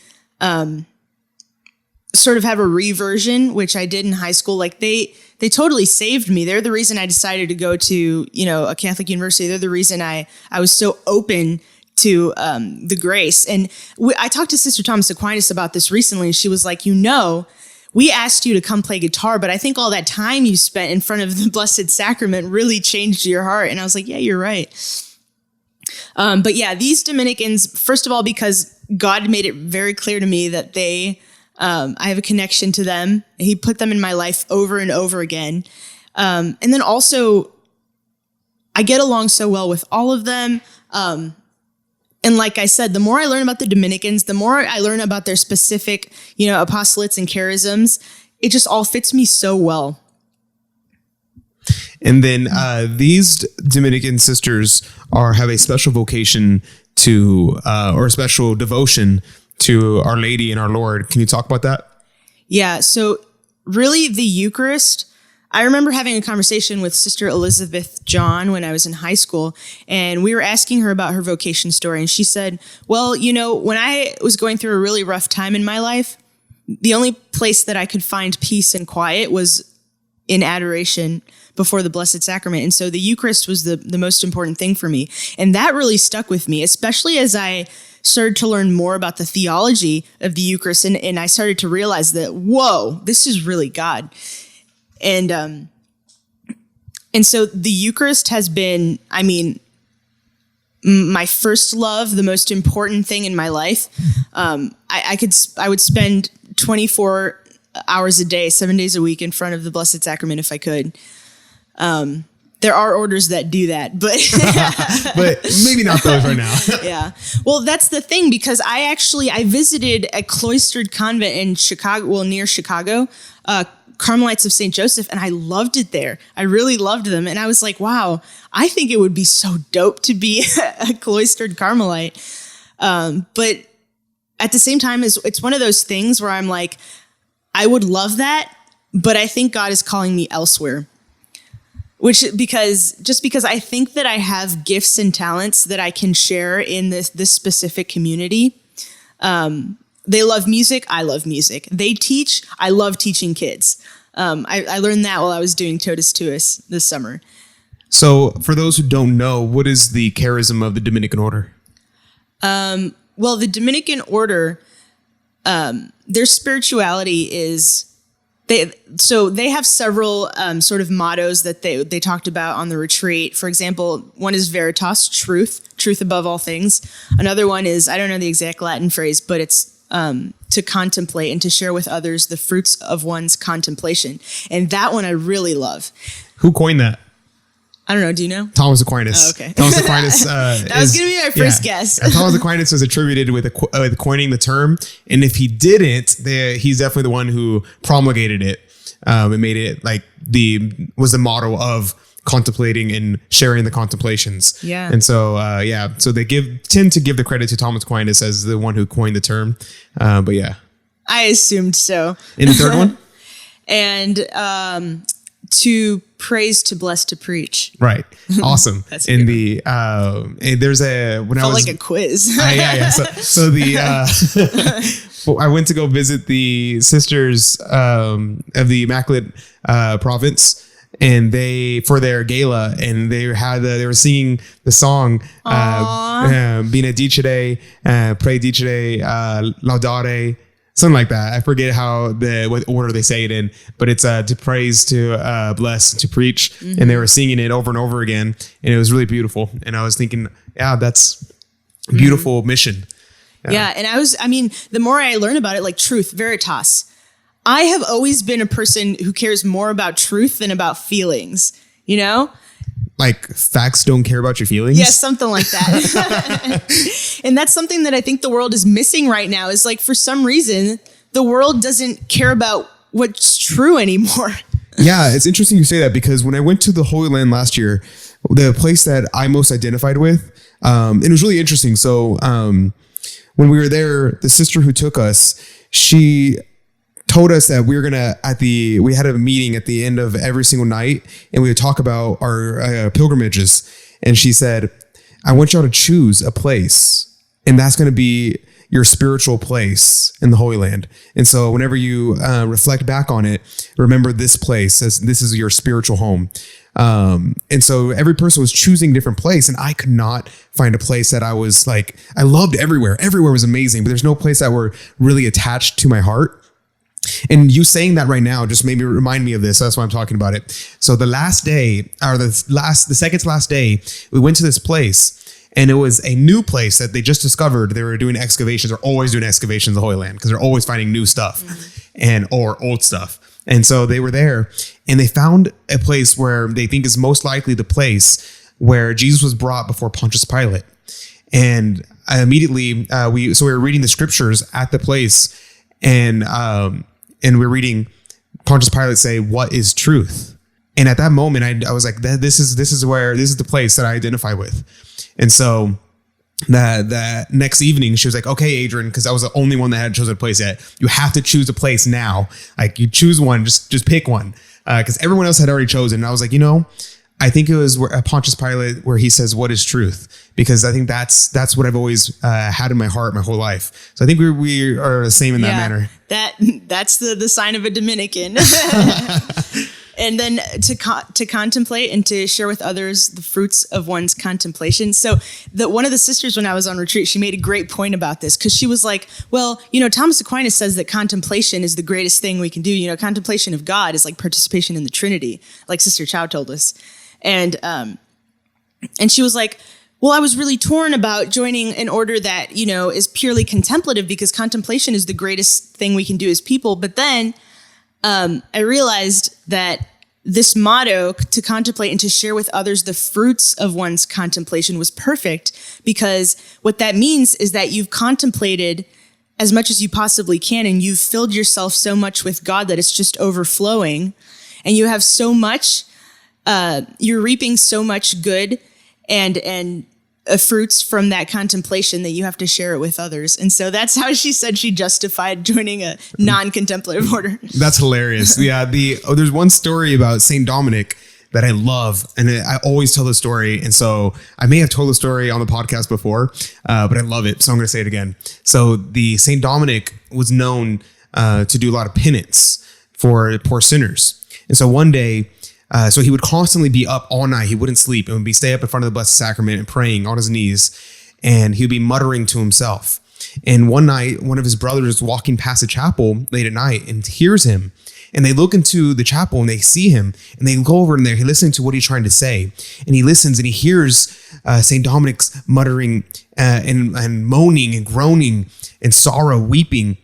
sort of have a reversion, which I did in high school. Like they totally saved me. They're the reason I decided to go to, a Catholic university. They're the reason I was so open to the grace. And I talked to Sister Thomas Aquinas about this recently. And she was like, we asked you to come play guitar, but I think all that time you spent in front of the Blessed Sacrament really changed your heart. And I was like, yeah, you're right. But yeah, these Dominicans, first of all, because God made it very clear to me that I have a connection to them. He put them in my life over and over again. And then also, I get along so well with all of them. And like I said, the more I learn about the Dominicans, the more I learn about their specific, apostolates and charisms, it just all fits me so well. And then these Dominican sisters have a special vocation to, or a special devotion to Our Lady and our Lord. Can you talk about that? Yeah. So really the Eucharist, I remember having a conversation with Sister Elizabeth John when I was in high school, and we were asking her about her vocation story. And she said, well, when I was going through a really rough time in my life, the only place that I could find peace and quiet was in adoration before the Blessed Sacrament. And so the Eucharist was the most important thing for me. And that really stuck with me, especially as I started to learn more about the theology of the Eucharist. And I started to realize that, whoa, this is really God. And so the Eucharist has been, my first love, the most important thing in my life. I would spend 24 hours a day, 7 days a week in front of the Blessed Sacrament if I could. There are orders that do that, but but maybe not those right now. Yeah. Well, that's the thing, because I visited a cloistered convent in Chicago, near Chicago, Carmelites of St. Joseph, and I loved it there. I really loved them. And I was like, wow, I think it would be so dope to be a cloistered Carmelite. But at the same time, it's one of those things where I'm like, I would love that, but I think God is calling me elsewhere. Because I think that I have gifts and talents that I can share in this specific community. They love music. I love music. They teach. I love teaching kids. I learned that while I was doing Totus Tuus this summer. So for those who don't know, what is the charism of the Dominican order? Well, the Dominican order, their spirituality is, they have several sort of mottos that they talked about on the retreat. For example, one is veritas, truth above all things. Another one is, I don't know the exact Latin phrase, but it's to contemplate and to share with others the fruits of one's contemplation. And that one I really love. Who coined that? I don't know. Do you know? Thomas Aquinas. Oh, okay. Thomas Aquinas. That was going to be my first guess. Thomas Aquinas was attributed with coining the term. And if he didn't, he's definitely the one who promulgated it. And made it like was the motto of contemplating and sharing the contemplations. Yeah. And so, so they tend to give the credit to Thomas Aquinas as the one who coined the term. But yeah. I assumed so. And the third one? And to praise, to bless, to preach. Right. Awesome. That's in the there's a when felt I was like a quiz. Yeah. So I went to go visit the sisters of the Immaculate Province, and for their gala, and they were singing the song Benedicere, Predicere, Laudare. Something like that. I forget what order they say it in, but it's to praise, to bless, to preach. Mm-hmm. And they were singing it over and over again. And it was really beautiful. And I was thinking, yeah, that's a beautiful mission. Yeah. And the more I learn about it, like truth, veritas, I have always been a person who cares more about truth than about feelings, like facts don't care about your feelings. Yeah, something like that. And that's something that I think the world is missing right now, is like, for some reason, the world doesn't care about what's true anymore. Yeah, it's interesting you say that, because when I went to the Holy Land last year, the place that I most identified with, it was really interesting. So when we were there, the sister who took us, she told us that we were we had a meeting at the end of every single night, and we would talk about our pilgrimages. And she said, I want y'all to choose a place, and that's going to be your spiritual place in the Holy Land. And so whenever you reflect back on it, remember this place as this is your spiritual home. And so every person was choosing a different place, and I could not find a place that I was like, I loved everywhere. Everywhere was amazing, but there's no place that were really attached to my heart. And you saying that right now just made me remind me of this. So that's why I'm talking about it. So the last day, or the second to last day, we went to this place, and it was a new place that they just discovered. They were doing excavations. They're always doing excavations in the Holy Land, because they're always finding new stuff or old stuff. And so they were there, and they found a place where they think is most likely the place where Jesus was brought before Pontius Pilate. And immediately we were reading the scriptures at the place, and we're reading Pontius Pilate say, "What is truth?" And at that moment, I was like, "This is the place that I identify with." And so that next evening, she was like, "Okay, Adrian," because I was the only one that had chosen a place yet. "You have to choose a place now. Like, you choose one, just pick one," because everyone else had already chosen. And I was like, I think it was Pontius Pilate where he says, "What is truth?" Because I think that's what I've always had in my heart my whole life. So I think we are the same in that manner. That's the sign of a Dominican. And then to contemplate and to share with others the fruits of one's contemplation. So one of the sisters, when I was on retreat, she made a great point about this, because she was like, well, Thomas Aquinas says that contemplation is the greatest thing we can do. Contemplation of God is like participation in the Trinity, like Sister Chow told us. And she was like, well, I was really torn about joining an order that, is purely contemplative, because contemplation is the greatest thing we can do as people. But then I realized that this motto, to contemplate and to share with others the fruits of one's contemplation, was perfect, because what that means is that you've contemplated as much as you possibly can, and you've filled yourself so much with God that it's just overflowing, and you have so much, you're reaping so much good and fruits from that contemplation that you have to share it with others. And so that's how she said she justified joining a non-contemplative order. That's hilarious. Yeah. There's one story about Saint Dominic that I love, and I always tell the story. And so I may have told the story on the podcast before, but I love it. So I'm going to say it again. So the Saint Dominic was known to do a lot of penance for poor sinners. And so one day, so he would constantly be up all night. He wouldn't sleep, and would stay up in front of the Blessed Sacrament and praying on his knees, and he would be muttering to himself. And one night, one of his brothers was walking past the chapel late at night and hears him. And they look into the chapel and they see him, and they go over in there. He's listening to what he's trying to say, and he listens and he hears Saint Dominic's muttering and moaning and groaning and sorrow, weeping,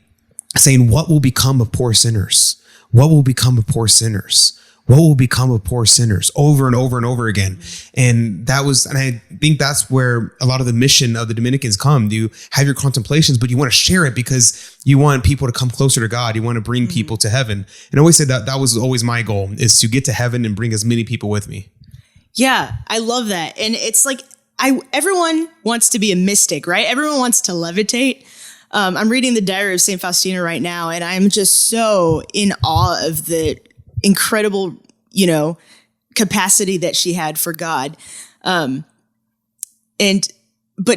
saying, "What will become of poor sinners? What will become of poor sinners? What will become of poor sinners?" Over and over and over again. And I think that's where a lot of the mission of the Dominicans come. You have your contemplations, but you want to share it because you want people to come closer to God. You want to bring people to heaven. And I always said that was always my goal, is to get to heaven and bring as many people with me. Yeah, I love that. And it's like, everyone wants to be a mystic, right? Everyone wants to levitate. I'm reading the Diary of St. Faustina right now, and I'm just so in awe of the incredible, capacity that she had for God. But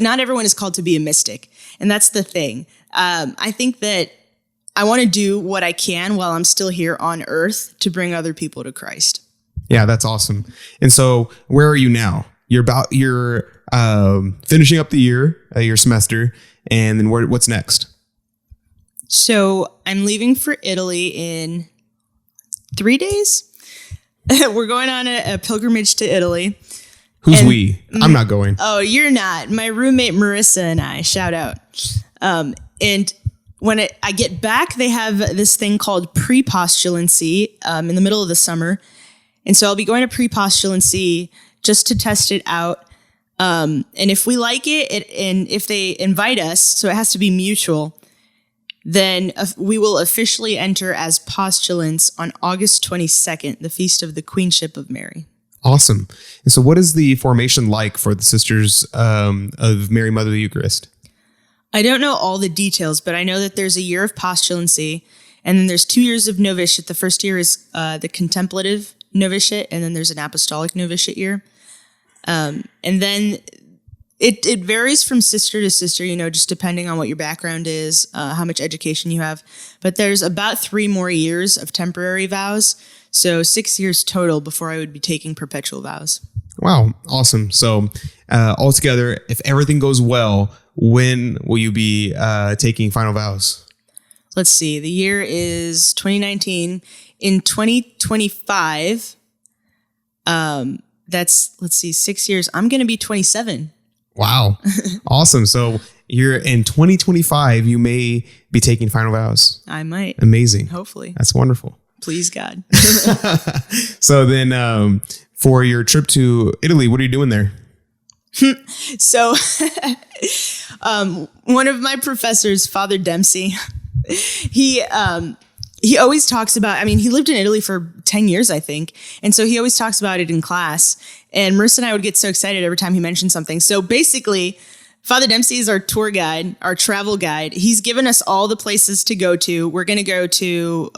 not everyone is called to be a mystic. And that's the thing. I think that I want to do what I can while I'm still here on earth to bring other people to Christ. Yeah, that's awesome. And so where are you now? You're finishing up the year, your semester, and then what's next? So I'm leaving for Italy in 3 days. We're going on a pilgrimage to Italy. Who's we? I'm not going. Oh, you're not. My roommate Marissa and I, shout out. And when I get back, they have this thing called pre-postulancy in the middle of the summer. And so I'll be going to pre-postulancy just to test it out. And if we like it, and if they invite us, so it has to be mutual, then we will officially enter as postulants on August 22nd, the Feast of the Queenship of Mary. Awesome. And so what is the formation like for the Sisters of Mary, Mother of the Eucharist? I don't know all the details, but I know that there's a year of postulancy, and then there's 2 years of novitiate. The first year is the contemplative novitiate, and then there's an apostolic novitiate year. And then it varies from sister to sister, just depending on what your background is, how much education you have. But there's about 3 more years of temporary vows. So 6 years total before I would be taking perpetual vows. Wow. Awesome. So altogether, if everything goes well, when will you be taking final vows? Let's see. The year is 2019. In 2025, let's see, 6 years. I'm going to be 27. Wow. Awesome. So you're in 2025, you may be taking final vows. I might. Amazing. Hopefully. That's wonderful. Please, God. So then for your trip to Italy, what are you doing there? So one of my professors, Father Dempsey, he always talks about, he lived in Italy for 10 years, I think. And so he always talks about it in class. And Marissa and I would get so excited every time he mentioned something. So basically, Father Dempsey is our tour guide, our travel guide. He's given us all the places to go to. We're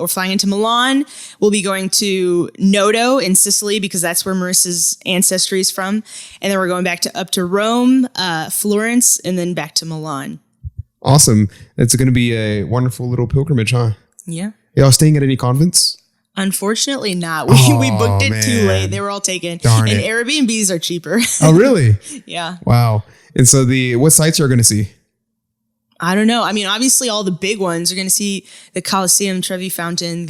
flying into Milan. We'll be going to Noto in Sicily because that's where Marissa's ancestry is from. And then we're going up to Rome, Florence, and then back to Milan. Awesome. It's going to be a wonderful little pilgrimage, huh? Yeah. Y'all staying at any convents? Unfortunately not. We booked it too late. They were all taken. Darn and it. Airbnbs are cheaper. Oh, really? Yeah. Wow. And so what sites are you going to see? I don't know. Obviously all the big ones. You're going to see the Colosseum, Trevi Fountain,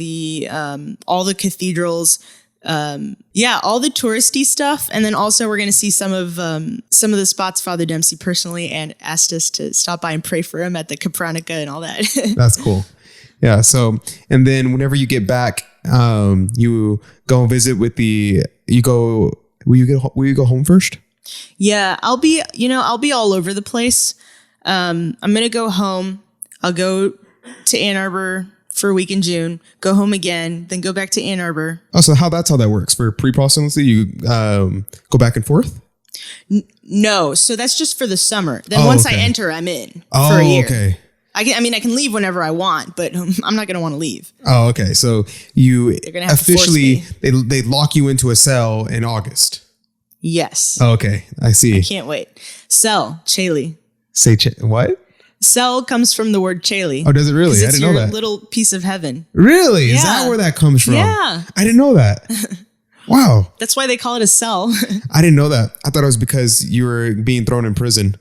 all the cathedrals. All the touristy stuff. And then also we're going to see some of the spots Father Dempsey personally and asked us to stop by and pray for him at the Capranica and all that. That's cool. Yeah. So, and then whenever you get back, you go and visit will you go home first? Yeah, I'll be all over the place. I'm going to go home. I'll go to Ann Arbor for a week in June, go home again, then go back to Ann Arbor. Oh, so that's how that works. For pre-postulancy, you go back and forth? No. So that's just for the summer. Then once I enter, I'm in for a year. Okay. I can leave whenever I want, but I'm not going to want to leave. Oh, okay. So they're going to have officially, to force me. they lock you into a cell in August. Yes. Oh, okay. I see. I can't wait. Cell, Cheli. Say what? Cell comes from the word Cheli. Oh, does it really? I didn't know that. It's your little piece of heaven. Really? Yeah. Is that where that comes from? Yeah. I didn't know that. Wow. That's why they call it a cell. I didn't know that. I thought it was because you were being thrown in prison.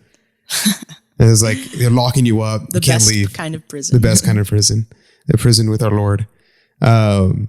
It was like they're locking you up. You can't leave. The best kind of prison. The best kind of prison. The prison with our Lord. And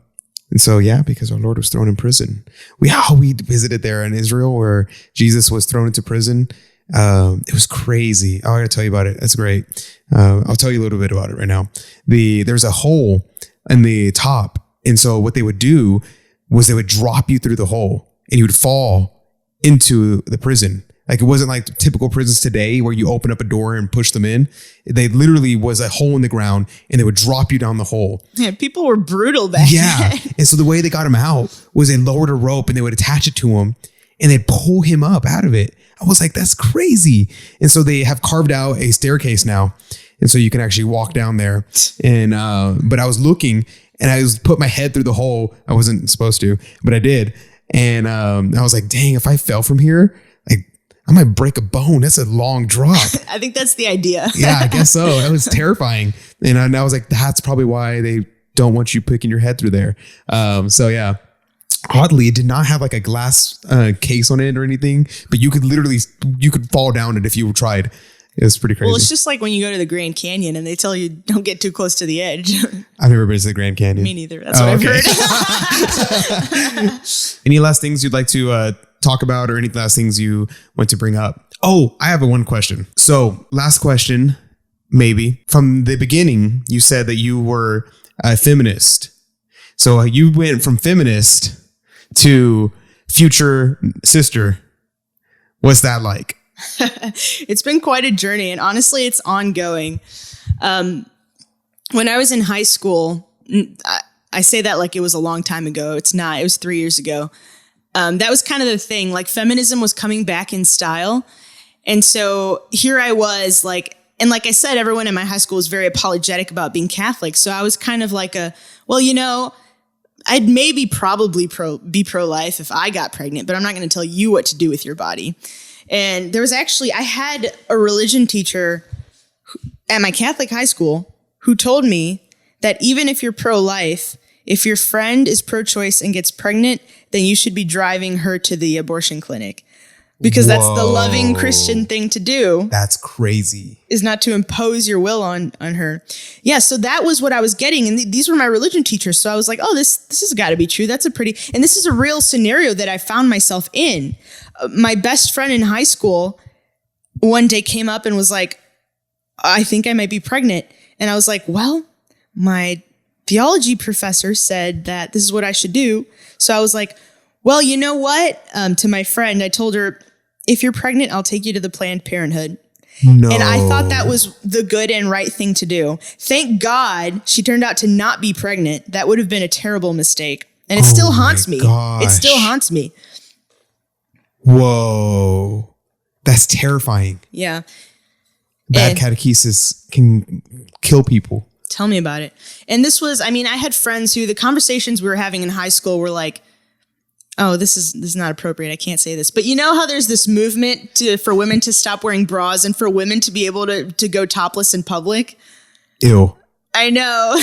so, because our Lord was thrown in prison. We visited there in Israel where Jesus was thrown into prison. It was crazy. I got to tell you about it. That's great. I'll tell you a little bit about it right now. There's a hole in the top. And so what they would do was they would drop you through the hole and you would fall into the prison. Like it wasn't like typical prisons today where you open up a door and push them in. They literally was a hole in the ground and they would drop you down the hole. Yeah, people were brutal back then. And so the way they got him out was they lowered a rope and they would attach it to him and they'd pull him up out of it. I was like, that's crazy. And so they have carved out a staircase now. And so you can actually walk down there. And but I was looking and I put my head through the hole. I wasn't supposed to, but I did. And I was like, dang, if I fell from here, I might break a bone. That's a long drop. I think that's the idea. Yeah, I guess so. That was terrifying. And I was like, that's probably why they don't want you picking your head through there. Oddly, it did not have like a glass case on it or anything, but you could fall down it if you tried. It was pretty crazy. Well, it's just like when you go to the Grand Canyon and they tell you don't get too close to the edge. I've never been to the Grand Canyon. Me neither. That's what I've heard. Any last things you'd like to talk about or any last things you want to bring up? Oh, I have one question. So last question, maybe. From the beginning, you said that you were a feminist. So you went from feminist to future sister, what's that like? It's been quite a journey, and honestly, it's ongoing. When I was in high school, I say that like it was a long time ago. It's not. It was 3 years ago. That was kind of the thing. Like feminism was coming back in style. And so here I was like, and like I said, everyone in my high school was very apologetic about being Catholic. So I was kind of like I'd maybe probably be pro-life if I got pregnant, but I'm not going to tell you what to do with your body. And there was I had a religion teacher at my Catholic high school who told me that even if you're pro-life, if your friend is pro-choice and gets pregnant, then you should be driving her to the abortion clinic. Because that's the loving Christian thing to do. That's crazy. Is not to impose your will on her. Yeah, so that was what I was getting. And these were my religion teachers. So I was like, oh, this has got to be true. And this is a real scenario that I found myself in. My best friend in high school one day came up and was like, I think I might be pregnant. And I was like, well, my theology professor said that this is what I should do. So I was like, well, you know what? To my friend, I told her, if you're pregnant, I'll take you to the Planned Parenthood. No. And I thought that was the good and right thing to do. Thank God she turned out to not be pregnant. That would have been a terrible mistake. And it still haunts me. Gosh. It still haunts me. Whoa. That's terrifying. Yeah. Bad catechesis can kill people. Tell me about it. And this was, I had friends who the conversations we were having in high school were like, oh, this is not appropriate. I can't say this. But you know how there's this movement for women to stop wearing bras and for women to be able to go topless in public? Ew. I know.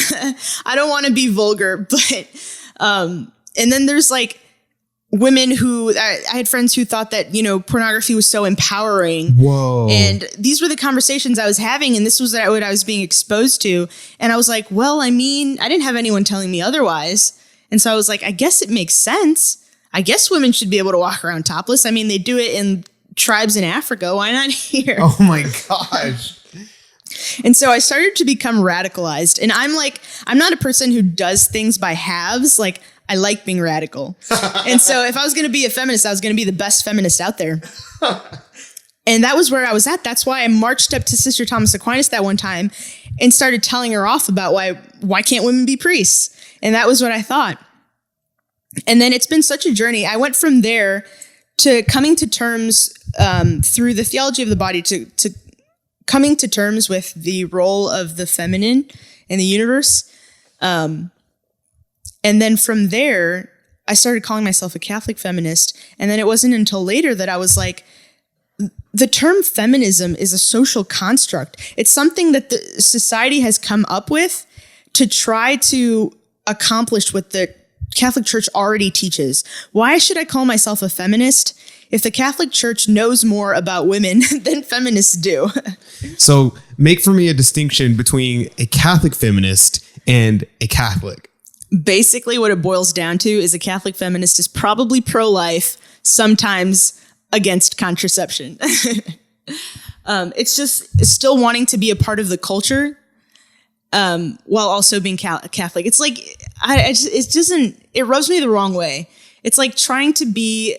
I don't want to be vulgar, but and then there's like women who I had friends who thought that, pornography was so empowering. Whoa. And these were the conversations I was having, and this was what I was being exposed to. And I was like, well, I didn't have anyone telling me otherwise. And so I was like, I guess it makes sense. I guess women should be able to walk around topless. They do it in tribes in Africa. Why not here? Oh my gosh. And so I started to become radicalized. And I'm not a person who does things by halves. Like, I like being radical. And so if I was going to be a feminist, I was going to be the best feminist out there. And that was where I was at. That's why I marched up to Sister Thomas Aquinas that one time and started telling her off about why can't women be priests? And that was what I thought. And then it's been such a journey. I went from there to coming to terms through the theology of the body to coming to terms with the role of the feminine in the universe. And then from there, I started calling myself a Catholic feminist. And then it wasn't until later that I was like, the term feminism is a social construct. It's something that the society has come up with to try to accomplish what the Catholic Church already teaches. Why should I call myself a feminist if the Catholic Church knows more about women than feminists do? So make for me a distinction between a Catholic feminist and a Catholic. Basically, what it boils down to is a Catholic feminist is probably pro-life, sometimes against contraception. It's still wanting to be a part of the culture, while also being Catholic. It's like, it rubs me the wrong way. It's like trying to be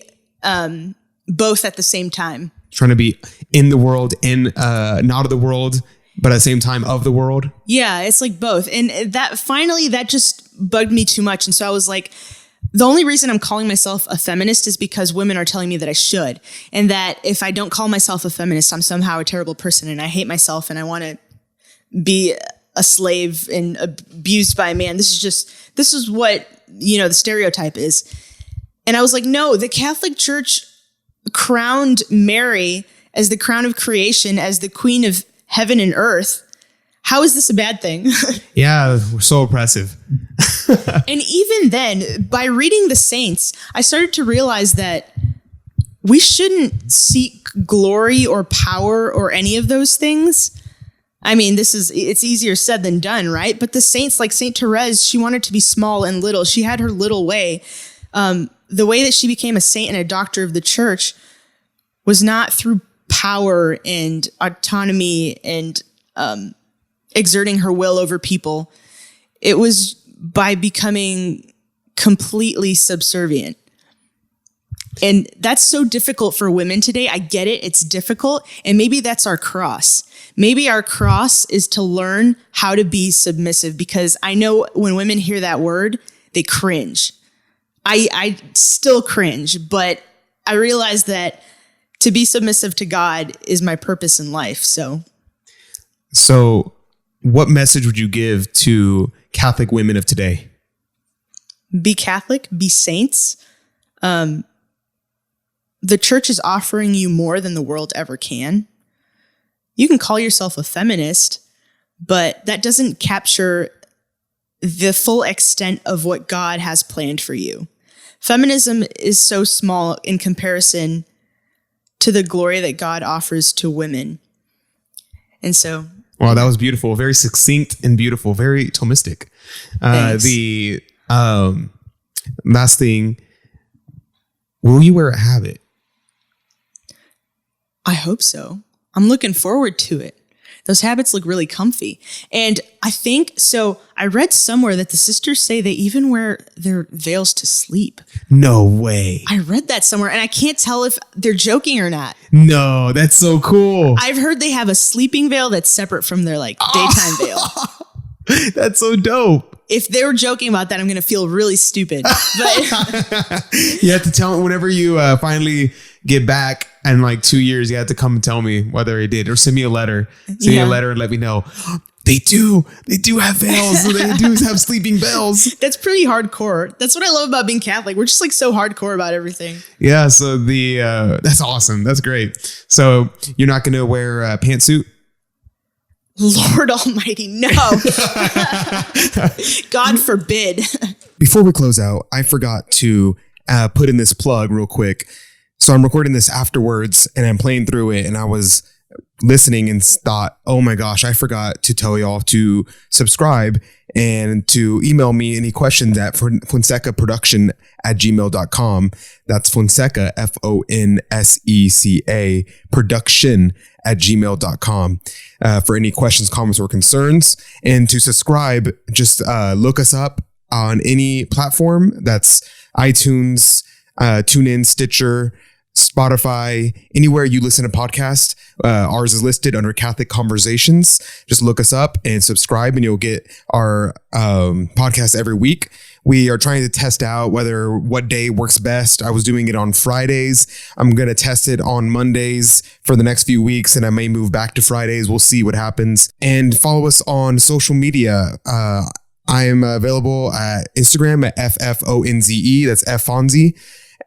both at the same time. Trying to be in the world and not of the world, but at the same time of the world. Yeah, it's like both. And that just bugged me too much. And so I was like, the only reason I'm calling myself a feminist is because women are telling me that I should. And that if I don't call myself a feminist, I'm somehow a terrible person and I hate myself and I want to be a slave and abused by a man. This is what, the stereotype is. And I was like, no, the Catholic Church crowned Mary as the crown of creation, as the queen of heaven and earth. How is this a bad thing? Yeah, we're so oppressive. And even then, by reading the saints, I started to realize that we shouldn't seek glory or power or any of those things. It's easier said than done, right? But the saints, like Saint Therese, she wanted to be small and little. She had her little way. The way that she became a saint and a doctor of the church was not through power and autonomy and exerting her will over people. It was by becoming completely subservient. And that's so difficult for women today. I get it. It's difficult. And maybe that's our cross. Maybe our cross is to learn how to be submissive, because I know when women hear that word, they cringe. I still cringe, but I realize that to be submissive to God is my purpose in life. So what message would you give to Catholic women of today? Be Catholic, be saints. The church is offering you more than the world ever can. You can call yourself a feminist, but that doesn't capture the full extent of what God has planned for you. Feminism is so small in comparison to the glory that God offers to women. And so... Wow, that was beautiful. Very succinct and beautiful. Very Thomistic. The last thing, will you wear a habit? I hope so. I'm looking forward to it. Those habits look really comfy. And I think, so I read somewhere that the sisters say they even wear their veils to sleep. No way. I read that somewhere, and I can't tell if they're joking or not. No, that's so cool. I've heard they have a sleeping veil that's separate from their daytime veil. That's so dope. If they were joking about that, I'm going to feel really stupid. But you have to tell them whenever you finally get back in 2 years, you have to come and tell me whether it did, or send me a letter. Send me a letter and let me know. They do have veils. They do have sleeping veils. That's pretty hardcore. That's what I love about being Catholic. We're just so hardcore about everything. Yeah. So that's awesome. That's great. So you're not going to wear a pantsuit? Lord Almighty, no. God forbid. Before we close out, I forgot to put in this plug real quick. So I'm recording this afterwards and I'm playing through it, and I was listening and thought, oh my gosh, I forgot to tell y'all to subscribe and to email me any questions at fonsecaproduction@gmail.com. That's Fonseca, FONSECA, production@gmail.com. For any questions, comments, or concerns. And to subscribe, just look us up on any platform. That's iTunes, TuneIn, Stitcher, Spotify, anywhere you listen to podcasts. Ours is listed under Catholic Conversations. Just look us up and subscribe, and you'll get our podcast every week. We are trying to test out what day works best. I was doing it on Fridays. I'm going to test it on Mondays for the next few weeks, and I may move back to Fridays. We'll see what happens. And follow us on social media. I am available at Instagram at FFONZE. That's FFonze.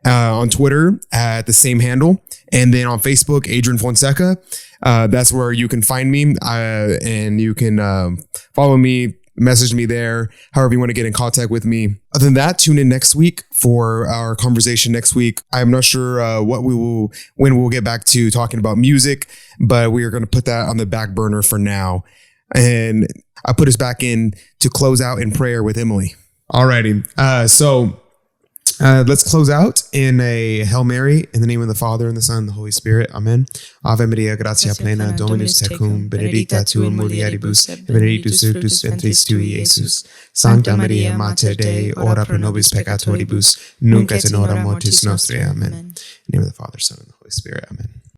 On Twitter at the same handle. And then on Facebook, Adrian Fonseca. That's where you can find me. And you can follow me, message me there, however you want to get in contact with me. Other than that, tune in next week for our conversation next week. I'm not sure when we'll get back to talking about music, but we are going to put that on the back burner for now. And I put us back in to close out in prayer with Emily. Alrighty. Let's close out in a Hail Mary in the name of the Father and the Son and the Holy Spirit. Amen. Ave Maria, gratia plena, Dominus tecum, benedicta tu in mulieribus, et benedictus fructus ventris tui, Iesus. Sancta Maria, Mater Dei, ora pro nobis peccatoribus, nunc et in hora mortis nostrae. Amen. In the name of the Father, Son, and the Holy Spirit. Amen.